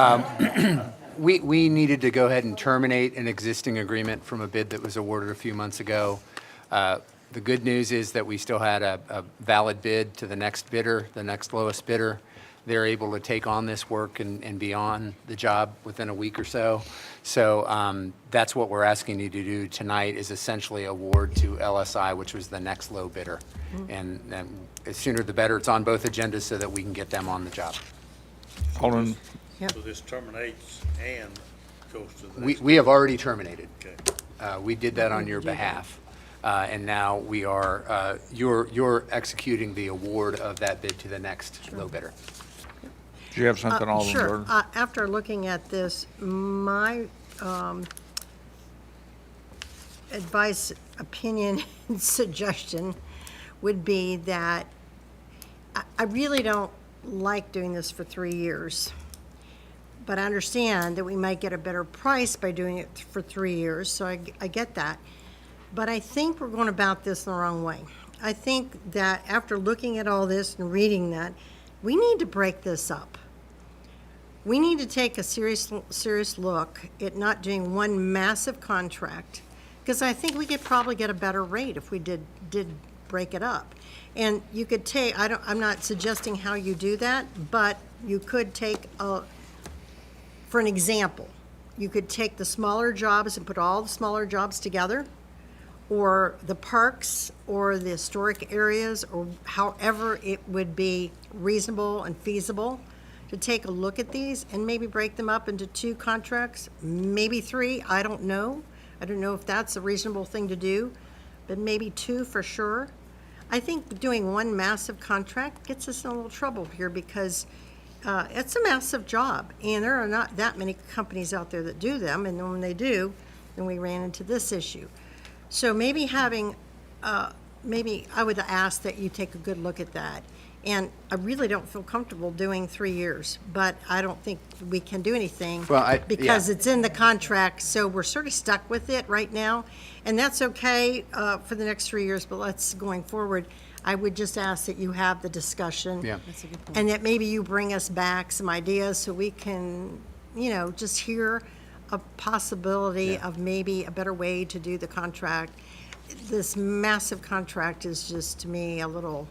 we needed to go ahead and terminate an existing agreement from a bid that was awarded a few months ago. The good news is that we still had a valid bid to the next bidder, the next lowest bidder. They're able to take on this work and be on the job within a week or so. So that's what we're asking you to do tonight, is essentially award to LSI, which was the next low bidder. And the sooner the better. It's on both agendas so that we can get them on the job. Alderman, So this terminates and goes to the We next. we have already terminated. Okay. We did that on your behalf. And now we are, you're executing the award of that bid to the next low bidder. do you have something, Alderman Sure. Jordan? After looking at this, my advice, opinion, and suggestion would be that I really don't like doing this for 3 years. But I understand that we might get a better price by doing it for 3 years, so I get that. But I think we're going about this the wrong way. I think that after looking at all this and reading that, we need to break this up. We need to take a serious look at not doing one massive contract, because I think we could probably get a better rate if we did break it up. And you could take, I'm not suggesting how you do that, but you could take for an example, you could take the smaller jobs and put all the smaller jobs together, or the parks, or the historic areas, or however it would be reasonable and feasible to take a look at these and maybe break them up into 2 contracts, maybe 3, I don't know. I don't know if that's a reasonable thing to do, but maybe 2 for sure. I think doing one massive contract gets us in a little trouble here, because it's a massive job, and there are not that many companies out there that do them, and when they do, then we ran into this issue. So maybe having, maybe I would ask that you take a good look at that And I really don't feel comfortable doing 3 years, but I don't think we can do anything. Well, Because yeah. it's in the contract, so we're sort of stuck with it right now. And that's okay for the next 3 years, but going forward, I would just ask that you have the discussion. Yeah. That's a good point. And that maybe you bring us back some ideas so we can, just hear a possibility of maybe a better way to do the contract. This massive contract is just, to me, a little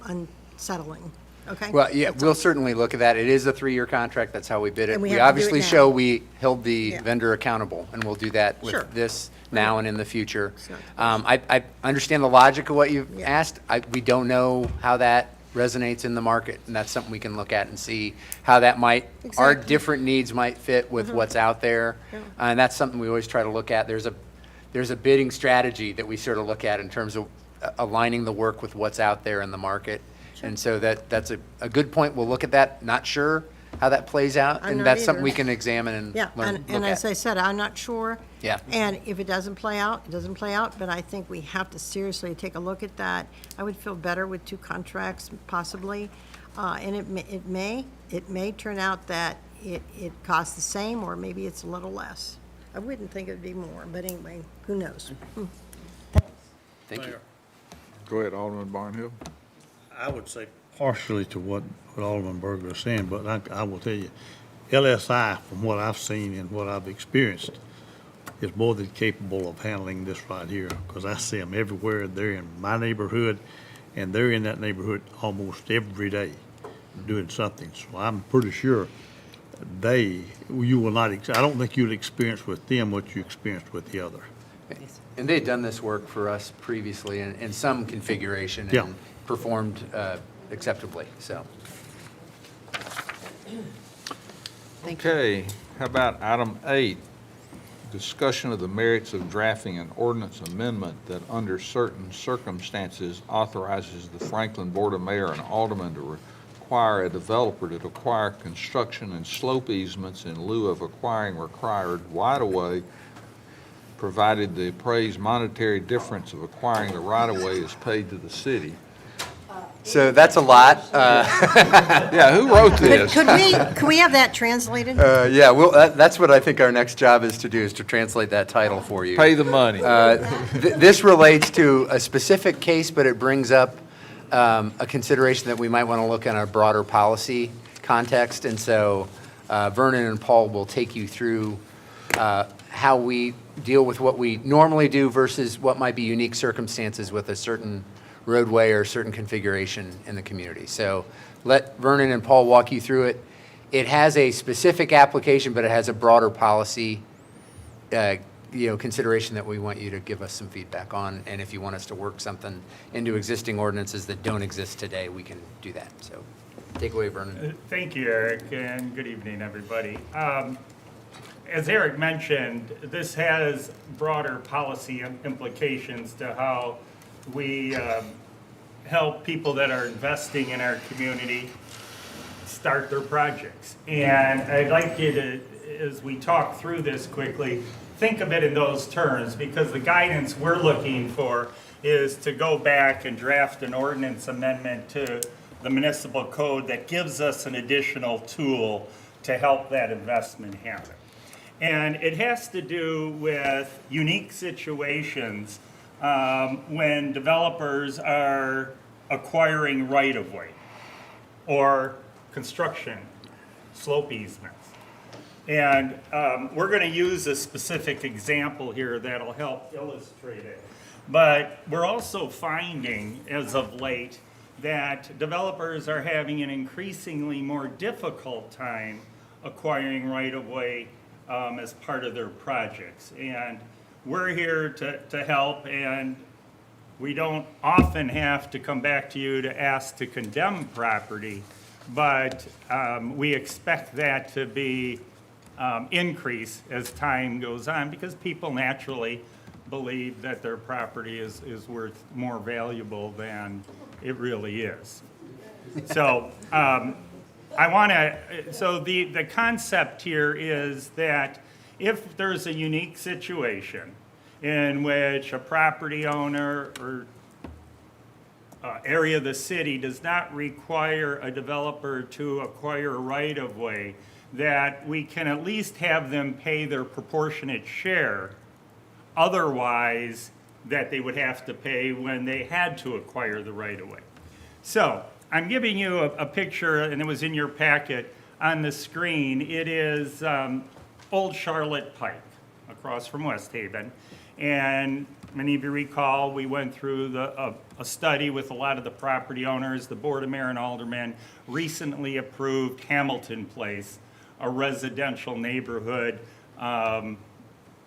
unsettling, okay? Well, yeah, we'll certainly look at that. It is a 3-year contract. That's how we bid it. And we We have to do it obviously now. show we held the Yeah. vendor accountable, and we'll do that Sure. with this now and in the future. Sure. I understand the logic of what you've Yeah. asked. We don't know how that resonates in the market, and that's something we can look at and see how that might, our Exactly. different needs might fit with what's out there. Yeah. And that's something we always try to look at. There's a bidding strategy that we sort of look at in terms of aligning the work with what's out there in the market. And so that's a good point. We'll look at that. Not sure how that plays out. I'm And not that's something either. we can examine and Yeah, learn, and look as at. I said, I'm not sure. Yeah. And if it doesn't play out, it doesn't play out, but I think we have to seriously take a look at that. I would feel better with 2 contracts possibly, and it may turn out that it costs the same, or maybe it's a little less. I wouldn't think it'd be more, but anyway, who knows? Thank you. Go ahead, Alderman Barnhill. I would say partially to what Alderman Berger is saying, but I will tell you, LSI, from what I've seen and what I've experienced, is more than capable of handling this right here, because I see them everywhere. They're in my neighborhood, and they're in that neighborhood almost every day doing something. So I'm pretty sure you will not, I don't think you'll experience with them what you experienced with the other. And they'd done this work for us previously in some configuration Yeah. and performed acceptably, so. Okay, how about item 8? Discussion of the merits of drafting an ordinance amendment that under certain circumstances authorizes the Franklin Board of Mayor and Aldermen to require a developer to acquire construction and slope easements in lieu of acquiring required right-of-way, provided the appraised monetary difference of acquiring the right-of-way is paid to the city. So that's a lot. Yeah, who wrote this? Could we have that translated? Yeah, well, that's what I think our next job is to do, is to translate that title for you. Pay the money. This relates to a specific case, but it brings up a consideration that we might want to look at in a broader policy context. And so Vernon and Paul will take you through how we deal with what we normally do versus what might be unique circumstances with a certain roadway or a certain configuration in the community. So let Vernon and Paul walk you through it. It has a specific application, but it has a broader policy consideration that we want you to give us some feedback on. And if you want us to work something into existing ordinances that don't exist today, we can do that. So take away, Vernon. Thank you, Eric, and good evening, everybody. As Eric mentioned, this has broader policy implications to how we help people that are investing in our community start their projects. And I'd like you to, as we talk through this quickly, think of it in those terms, because the guidance we're looking for is to go back and draft an ordinance amendment to the municipal code that gives us an additional tool to help that investment happen. And it has to do with unique situations when developers are acquiring right-of-way or construction slope easements. And we're going to use a specific example here that'll help illustrate it. But we're also finding, as of late, that developers are having an increasingly more difficult time acquiring right-of-way as part of their projects. And we're here to help, and we don't often have to come back to you to ask to condemn property, but we expect that to be increase as time goes on, because people naturally believe that their property is worth more valuable than it really is. So so the concept here is that if there's a unique situation in which a property owner or area of the city does not require a developer to acquire a right-of-way, that we can at least have them pay their proportionate share. Otherwise, that they would have to pay when they had to acquire the right-of-way. So I'm giving you a picture, and it was in your packet on the screen. It is Old Charlotte Pike across from West Haven. And many of you recall, we went through a study with a lot of the property owners. The Board of Mayor and Aldermen recently approved Hamilton Place, a residential neighborhood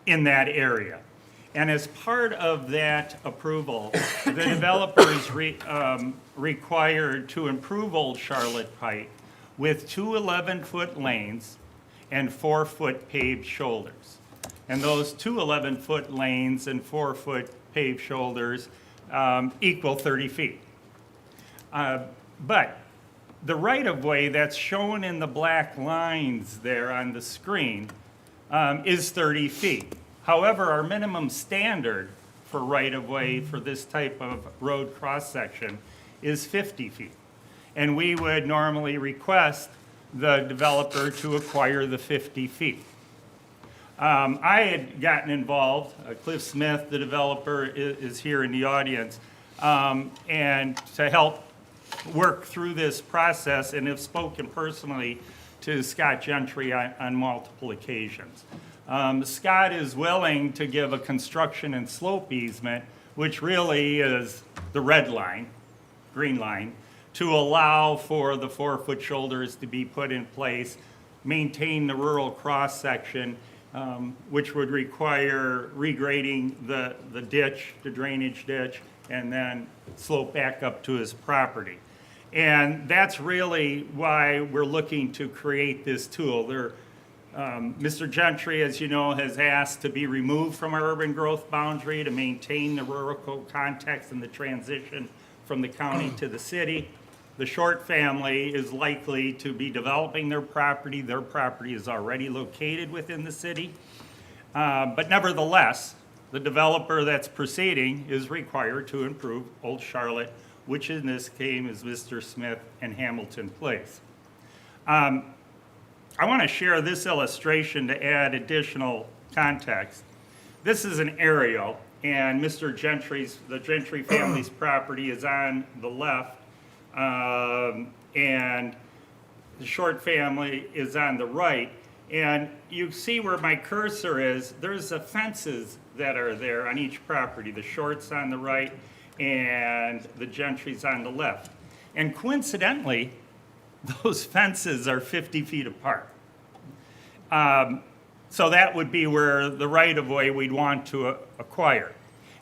in that area. And as part of that approval, the developer is required to improve Old Charlotte Pike with 2 11-foot lanes and 4-foot paved shoulders. And those 2 11-foot lanes and 4-foot paved shoulders equal 30 feet. But the right-of-way that's shown in the black lines there on the screen is 30 feet. However, our minimum standard for right-of-way for this type of road cross-section is 50 feet. And we would normally request the developer to acquire the 50 feet. I had gotten involved, Cliff Smith, the developer, is here in the audience, and to help work through this process, and have spoken personally to Scott Gentry on multiple occasions. Scott is willing to give a construction and slope easement, which really is the red line, green line, to allow for the 4-foot shoulders to be put in place, maintain the rural cross-section, which would require regrading the ditch, the drainage ditch, and then slope back up to his property. And that's really why we're looking to create this tool. Mr. Gentry, as you know, has asked to be removed from our urban growth boundary to maintain the rural context and the transition from the county to the city. The Short family is likely to be developing their property. Their property is already located within the city. But nevertheless, the developer that's proceeding is required to improve Old Charlotte, which in this case is Mr. Smith and Hamilton Place. I want to share this illustration to add additional context. This is an aerial, and the Gentry family's property is on the left, and the Short family is on the right. And you see where my cursor is, there's the fences that are there on each property. The Short's on the right, and the Gentry's on the left. And coincidentally, those fences are 50 feet apart. So that would be where the right-of-way we'd want to acquire.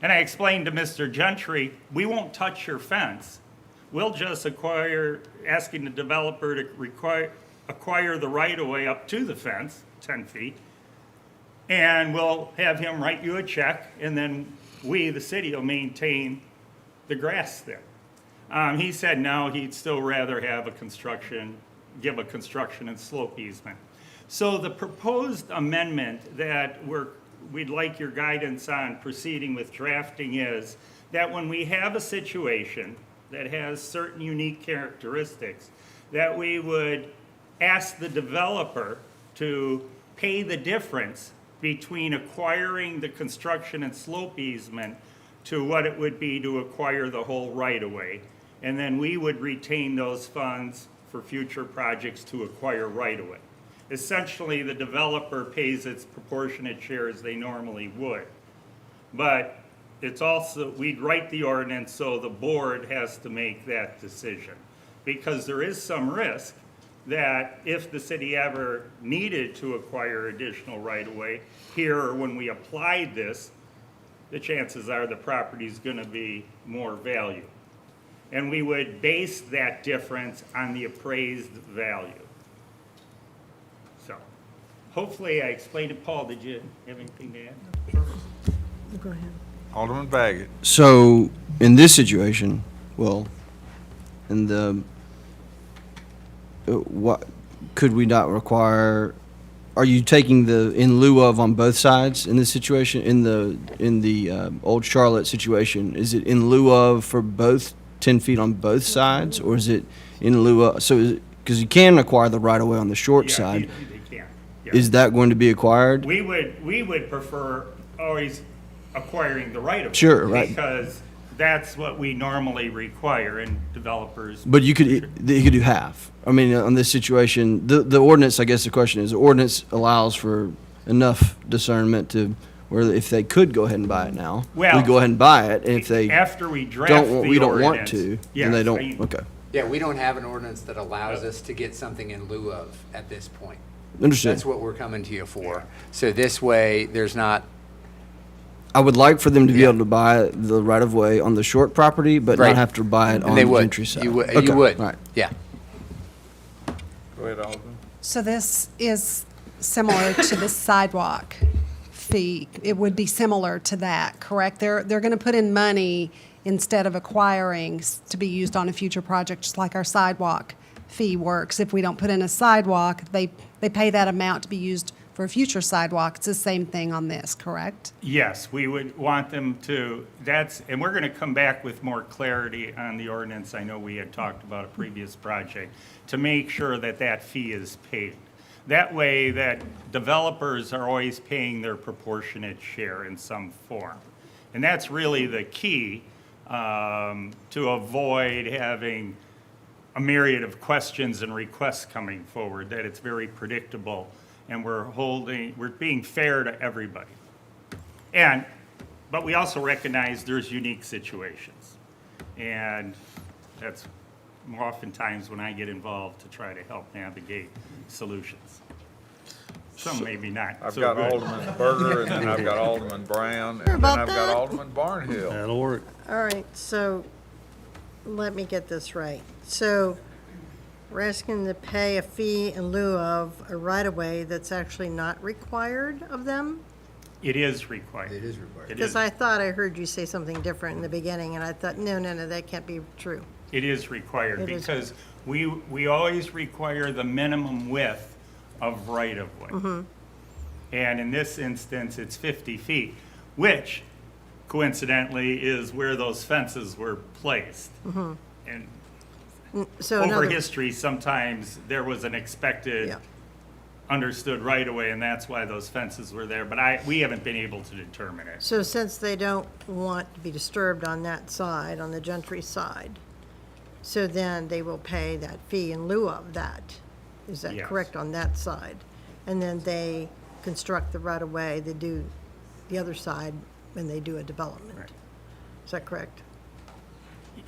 And I explained to Mr. Gentry, we won't touch your fence. We'll just asking the developer to acquire the right-of-way up to the fence, 10 feet, and we'll have him write you a check, and then we, the city, will maintain the grass there. He said no, he'd still rather have give a construction and slope easement. So the proposed amendment that we'd like your guidance on proceeding with drafting is that when we have a situation that has certain unique characteristics, that we would ask the developer to pay the difference between acquiring the construction and slope easement to what it would be to acquire the whole right-of-way. And then we would retain those funds for future projects to acquire right-of-way. Essentially, the developer pays its proportionate share as they normally would. But it's also, we'd write the ordinance so the board has to make that decision. Because there is some risk that if the city ever needed to acquire additional right-of-way, here or when we applied this, the chances are the property's gonna be more value. And we would base that difference on the appraised value. So, hopefully I explained it. Paul, did you have anything to add? Go ahead. Alderman Baggett. So in this situation, what could we not require? Are you taking the in lieu of on both sides in this situation? In the Old Charlotte situation, is it in lieu of for both 10 feet on both sides, or is it in lieu of, so, because you can acquire the right-of-way on the short Yeah, side. they can. Yeah. Is that going to be acquired? We would prefer always acquiring the right of way. Sure, right. Because that's what we normally require, and developers. But you could do half. I mean, on this situation, the ordinance, I guess the question is, the ordinance allows for enough discernment to where if they could go ahead and buy it now, we Well, go ahead and buy it, and if they After we draft don't, want- the we don't want ordinance, to, yes, then they I don't, mean, okay. Yeah, we don't have an ordinance that allows us to get something in lieu of at this point. Understood. That's what we're coming to you for. So this way, there's not, I would like for them to be able to buy the right-of-way on the short property, but Right. not have to buy it on and they the would. Gentry side. You would, Okay, you would. Right. Yeah. Go ahead, Alderman. So this is similar to the sidewalk fee. It would be similar to that, correct? They're going to put in money instead of acquiring to be used on a future project, just like our sidewalk fee works. If we don't put in a sidewalk, they pay that amount to be used for a future sidewalk. It's the same thing on this, correct? Yes, we would want them to, and we're going to come back with more clarity on the ordinance. I know we had talked about a previous project, to make sure that that fee is paid. That way that developers are always paying their proportionate share in some form. And that's really the key to avoid having a myriad of questions and requests coming forward, that it's very predictable and we're being fair to everybody. But we also recognize there's unique situations. And that's more oftentimes when I get involved to try to help navigate solutions. Some maybe not I've so got good. Alderman Berger, and then I've got Alderman Brown, and then about I've got that. Alderman Barnhill. That'll work. All right, so let me get this right. So we're asking to pay a fee in lieu of a right-of-way that's actually not required of them? It is required. It is required. Because I thought I heard you say something different in the beginning, and I thought, no, that can't be true. It is required, It is. because we always require the minimum width of right-of-way. And in this instance, it's 50 feet, which coincidentally is where those fences were placed. And So over another, history, sometimes there was an expected, Yeah. understood right-of-way, and that's why those fences were there. But we haven't been able to determine it. so since they don't want to be disturbed on that side, on the Gentry side, so then they will pay that fee in lieu of that. Is that Yes. correct on that side? And then they construct the right-of-way, they do the other side, and they do a development. Right. Is that correct?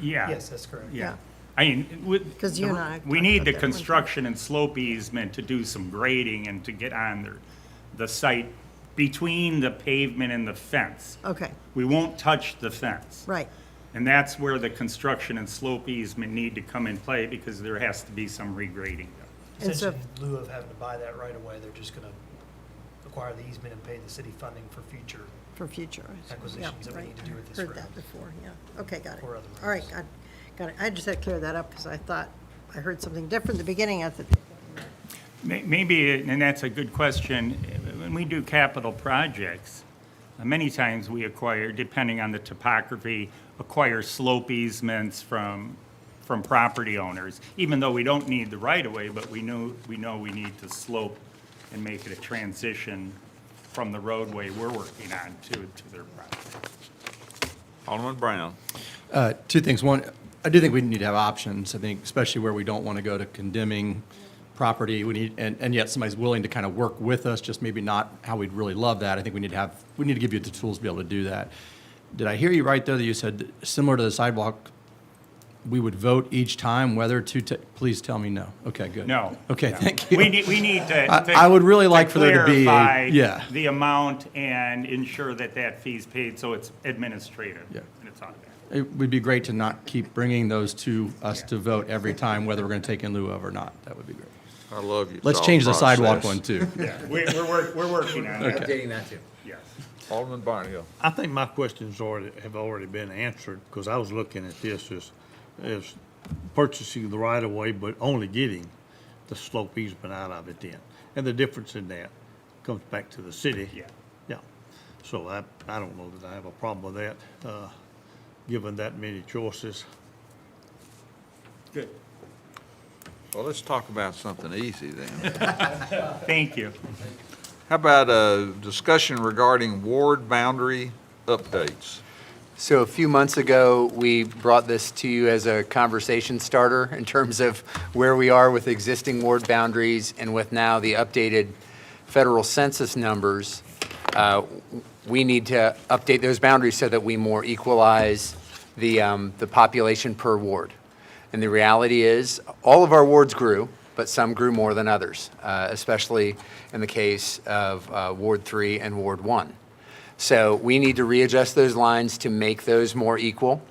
Yeah. Yes, that's correct. Yeah. I mean, 'Cause you and I we talked need about the that one time. construction and slope easement to do some grading and to get on the site between the pavement and the fence. Okay, We won't touch the fence. right. And that's where the construction and slope easement need to come in play, because there has to be some regrading done. And so- Essentially, in lieu of having to buy that right away, they're just gonna acquire the easement and pay the city funding for future. For future. Acquisitions Yep, that we right. need to do with this Heard road. that before, yeah. Okay, got it. Or other All right, roads. got it. I just had to clear that up because I thought I heard something different at the beginning. I thought, Maybe, and that's a good question, when we do capital projects, many times we acquire, depending on the topography, acquire slope easements from property owners, even though we don't need the right-of-way, but we know we need to slope and make it a transition from the roadway we're working on to their property. Alderman Brown. Two things. One, I do think we need to have options. I think especially where we don't want to go to condemning property, we need, and yet somebody's willing to kind of work with us, just maybe not how we'd really love that. I think we need to give you the tools to be able to do that. Did I hear you right, though, that you said, similar to the sidewalk, we would vote each time whether to, please tell me no. Okay, good. No. Okay, no. thank you. We need to. I would really like for there to be a- clarify yeah. the amount and ensure that fee's paid, so it's administrative. Yeah. And it's automatic. It would be great to not keep bringing those to us to vote every time, whether we're going to take in lieu of or not. That would be great. I love you. Let's change the sidewalk one, too. Yeah, we're working on it. Updating that too. Yes. Alderman Barnhill. I think my questions have already been answered, because I was looking at this as purchasing the right of way, but only getting the slope easement out of it then. And the difference in that comes back to the city. Yeah. Yeah. So I don't know that I have a problem with that, given that many choices. Good. Well, let's talk about something easy then. Thank you. How about a discussion regarding ward boundary updates? So a few months ago, we brought this to you as a conversation starter in terms of where we are with existing ward boundaries and with now the updated federal census numbers. We need to update those boundaries so that we more equalize the population per ward. And the reality is, all of our wards grew, but some grew more than others, especially in the case of Ward 3 and Ward 1. So we need to readjust those lines to make those more equal.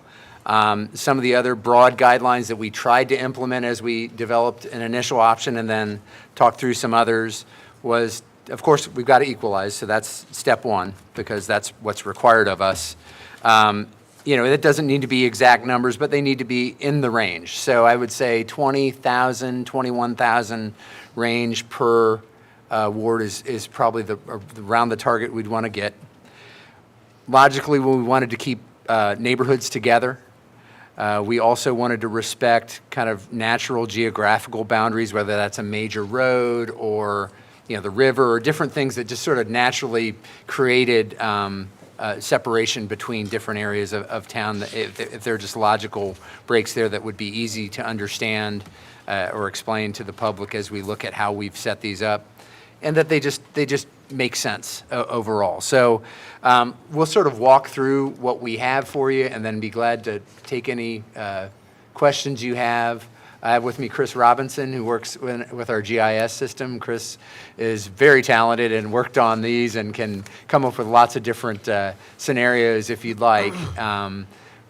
Some of the other broad guidelines that we tried to implement as we developed an initial option and then talked through some others was, of course, we've got to equalize, so that's step one, because that's what's required of us. You know, it doesn't need to be exact numbers, but they need to be in the range. So I would say 20,000, 21,000 range per ward is probably around the target we'd want to get. Logically, we wanted to keep neighborhoods together. We also wanted to respect kind of natural geographical boundaries, whether that's a major road or, you know, the river or different things that just sort of naturally created separation between different areas of town. If there are just logical breaks there that would be easy to understand or explain to the public as we look at how we've set these up, and that they just make sense overall. So we'll sort of walk through what we have for you and then be glad to take any questions you have. I have with me Chris Robinson, who works with our GIS system. Chris is very talented and worked on these and can come up with lots of different scenarios if you'd like.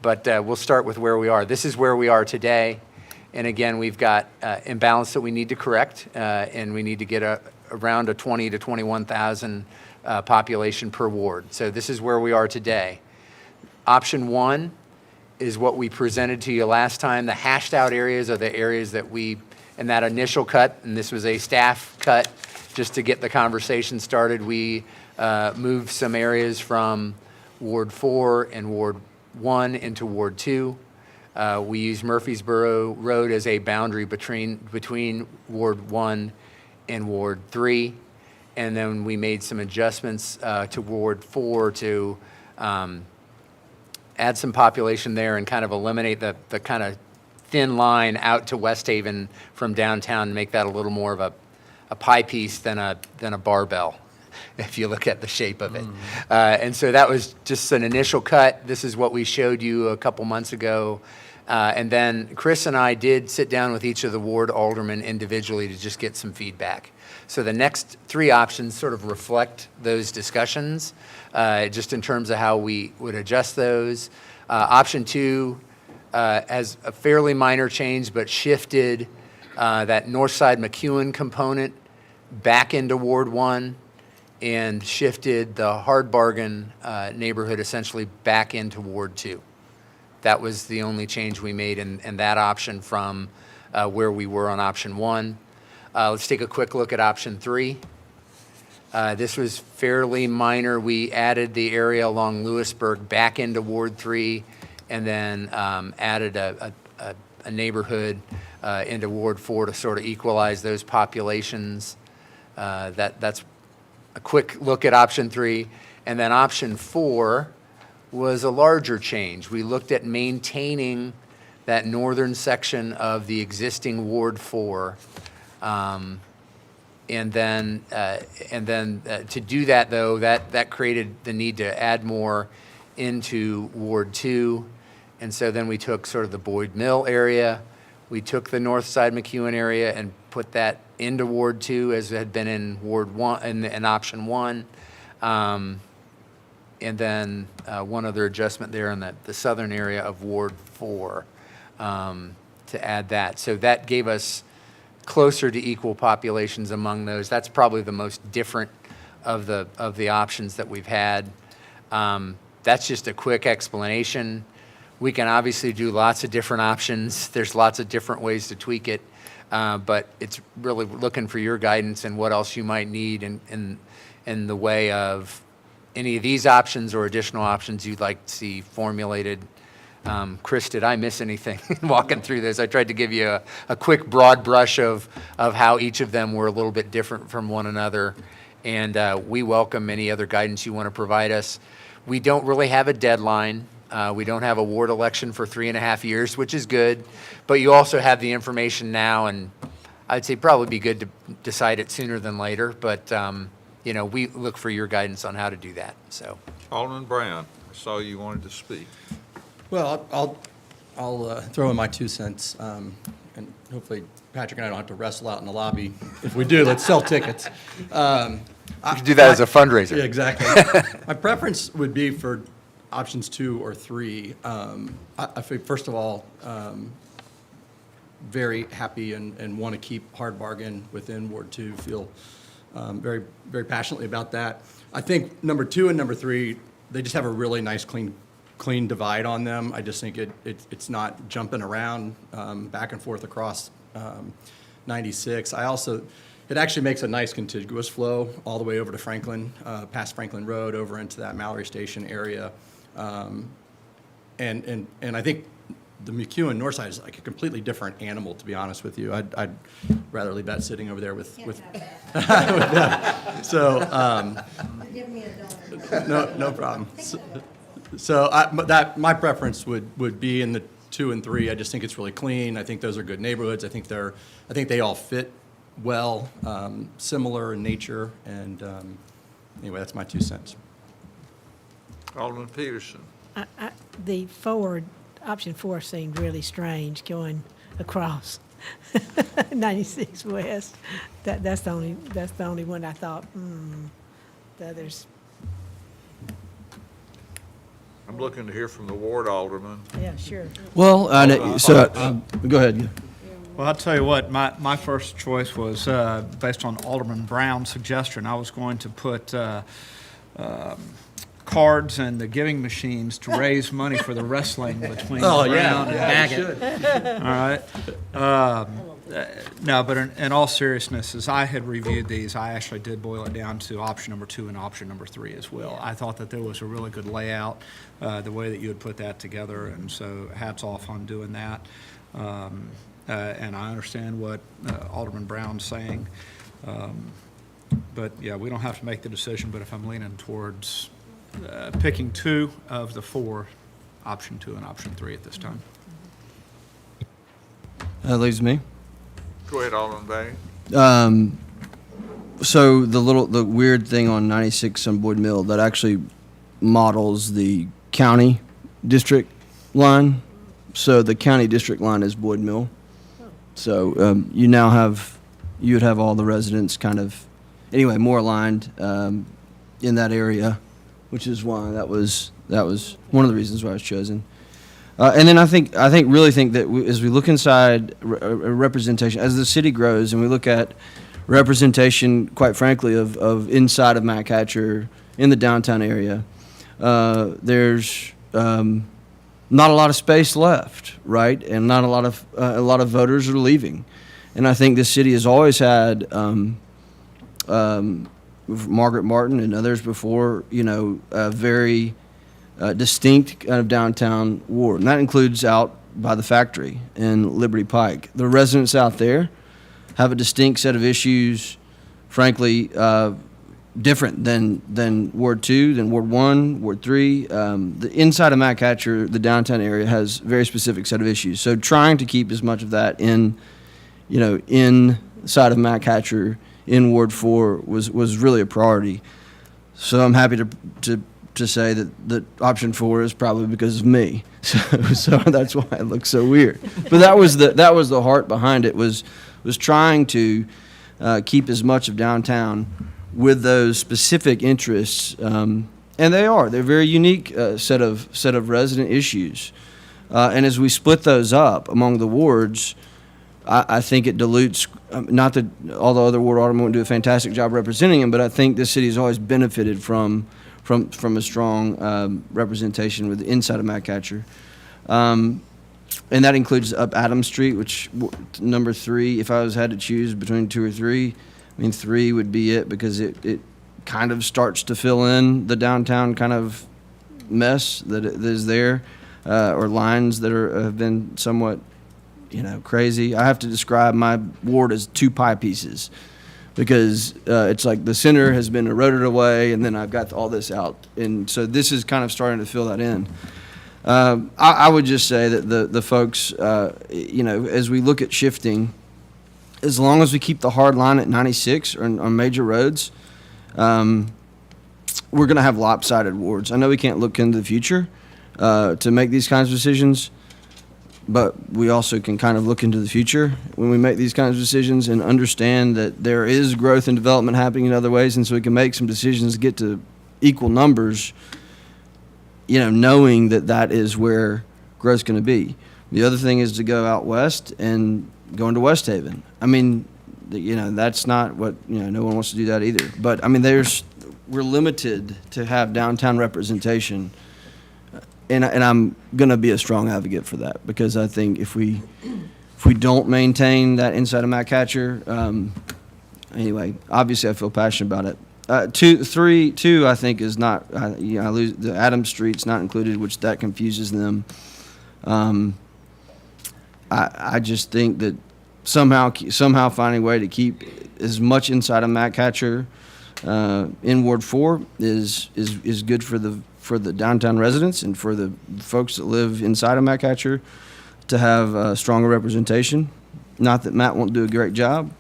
But we'll start with where we are. This is where we are today. And again, we've got imbalance that we need to correct, and we need to get around a 20 to 21,000 population per ward. So this is where we are today. Option one is what we presented to you last time. The hashed out areas are the areas that we, in that initial cut, and this was a staff cut, just to get the conversation started, we moved some areas from Ward 4 and Ward 1 into Ward 2. We used Murfreesboro Road as a boundary between Ward 1 and Ward 3. And then we made some adjustments to Ward 4 to add some population there and kind of eliminate the kind of thin line out to West Haven from downtown and make that a little more of a pie piece than a barbell, if you look at the shape of it. And so that was just an initial cut. This is what we showed you a couple months ago. And then Chris and I did sit down with each of the ward aldermen individually to just get some feedback. So the next three options sort of reflect those discussions, just in terms of how we would adjust those. Option two has a fairly minor change, but shifted that Northside McEwen component back into Ward 1 and shifted the Hard Bargain neighborhood essentially back into Ward 2. That was the only change we made in that option from where we were on option one. Let's take a quick look at option three. This was fairly minor. We added the area along Lewisburg back into Ward 3 and then added a neighborhood into Ward 4 to sort of equalize those populations. That's a quick look at option 3. And then option 4 was a larger change. We looked at maintaining that northern section of the existing Ward 4. And then to do that, though, that created the need to add more into Ward 2. And so then we took sort of the Boyd Mill area. We took the Northside McEwen area and put that into Ward 2 as it had been in Ward 1, in option 1. And then one other adjustment there in the southern area of Ward 4 to add that. So that gave us closer to equal populations among those. That's probably the most different of the options that we've had. That's just a quick explanation. We can obviously do lots of different options. There's lots of different ways to tweak it, but it's really looking for your guidance and what else you might need in the way of any of these options or additional options you'd like to see formulated Chris, did I miss anything walking through this? I tried to give you a quick broad brush of how each of them were a little bit different from one another. And we welcome any other guidance you want to provide us. We don't really have a deadline. We don't have a ward election for 3.5 years, which is good. But you also have the information now, and I'd say probably be good to decide it sooner than later. But, we look for your guidance on how to do that, so. Alderman Brown, I saw you wanted to speak. Well, I'll throw in my 2 cents, and hopefully Patrick and I don't have to wrestle out in the lobby. If we do, let's sell tickets. We could do that as a fundraiser. Yeah, exactly. My preference would be for options 2 or 3. I think, first of all, very happy and want to keep Hard Bargain within Ward 2, feel very, very passionately about that. I think number 2 and number 3, they just have a really nice, clean divide on them. I just think it's not jumping around back and forth across 96. It actually makes a nice contiguous flow all the way over to Franklin, past Franklin Road, over into that Mallory Station area. And I think the McEwen North Side is like a completely different animal, to be honest with you. I'd rather leave that sitting over there with so, Give me a dollar. no problem. My preference would be in the 2 and 3. I just think it's really clean. I think those are good neighborhoods. I think they all fit well, similar in nature, and anyway, that's my 2 cents. Alderman Peterson. The option 4 seemed really strange going across 96 West. That's the only one I thought, the others, I'm looking to hear from the ward alderman. yeah, sure. Well, go ahead. Well, I'll tell you what, my first choice was based on Alderman Brown's suggestion. I was going to put cards and the giving machines to raise money for the wrestling between Brown and Baggett. All right. No, but in all seriousness, as I had reviewed these, I actually did boil it down to option number 2 and option number 3 as well. I thought that there was a really good layout, the way that you had put that together, and so hats off on doing that. And I understand what Alderman Brown's saying. But yeah, we don't have to make the decision, but if I'm leaning towards picking 2 of the 4, option 2 and option 3 at this time. That leaves me. Go ahead, Alderman Baggett. So the weird thing on 96 on Boyd Mill, that actually models the county district line. So the county district line is Boyd Mill. So you would have all the residents kind of, anyway, more aligned in that area, which is why that was one of the reasons why I was chosen. And then I really think that as we look inside representation, as the city grows and we look at representation, quite frankly, of inside of Matt Hatcher in the downtown area, there's not a lot of space left, right? And not a lot of voters are leaving. And I think this city has always had Margaret Martin and others before, a very distinct kind of downtown ward. And that includes out by the factory in Liberty Pike. The residents out there have a distinct set of issues, frankly, different than Ward 2, than Ward 1, Ward 3. The inside of Matt Hatcher, the downtown area, has a very specific set of issues. So trying to keep as much of that inside of Matt Hatcher in Ward 4 was really a priority. So I'm happy to say that option 4 is probably because of me. So that's why it looks so weird. But that was the heart behind it, was trying to keep as much of downtown with those specific interests, and they're very unique set of resident issues. And as we split those up among the wards, I think it dilutes, not that although other ward aldermen won't do a fantastic job representing them, but I think this city has always benefited from a strong representation with the inside of Matt Hatcher. And that includes up Adams Street, which number 3, if I had to choose between 2 or 3, 3 would be it, because it kind of starts to fill in the downtown kind of mess that is there. or lines that have been somewhat, crazy. I have to describe my ward as two pie pieces because it's like the center has been eroded away, and then I've got all this out, and so this is kind of starting to fill that in. I would just say that the folks, as we look at shifting, as long as we keep the hard line at 96 on major roads, we're going to have lopsided wards. I know we can't look into the future to make these kinds of decisions, but we also can kind of look into the future when we make these kinds of decisions and understand that there is growth and development happening in other ways, and so we can make some decisions to get to equal numbers, knowing that that is where growth's going to be. The other thing is to go out west and go into West Haven. I mean, that's not what, no one wants to do that either. But, I mean, we're limited to have downtown representation. And I'm going to be a strong advocate for that because I think if we don't maintain that inside of Matt Catcher, anyway, obviously I feel passionate about it. Two, I think is not. I lose the Adams Street's not included, which that confuses them. I just think that somehow finding a way to keep as much inside of Matt Catcher in Ward 4 is good for the downtown residents and for the folks that live inside of Matt Catcher to have stronger representation. Not that Matt won't do a great job,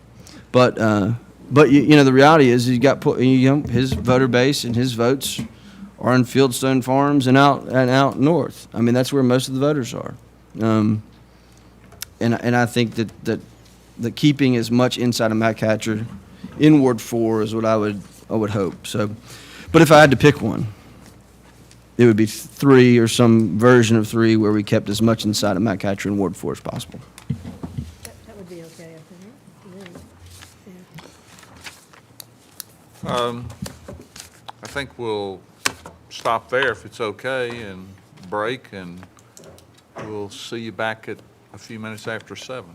but the reality is he's got his voter base and his votes are in Fieldstone Farms and out north. I mean, that's where most of the voters are. And I think that the keeping as much inside of Matt Catcher in Ward 4 is what I would hope. So, but if I had to pick one, it would be 3 or some version of 3 where we kept as much inside of Matt Catcher in Ward 4 as possible. That would be okay, I think. I think we'll stop there if it's okay and break, and we'll see you back at a few minutes after 7.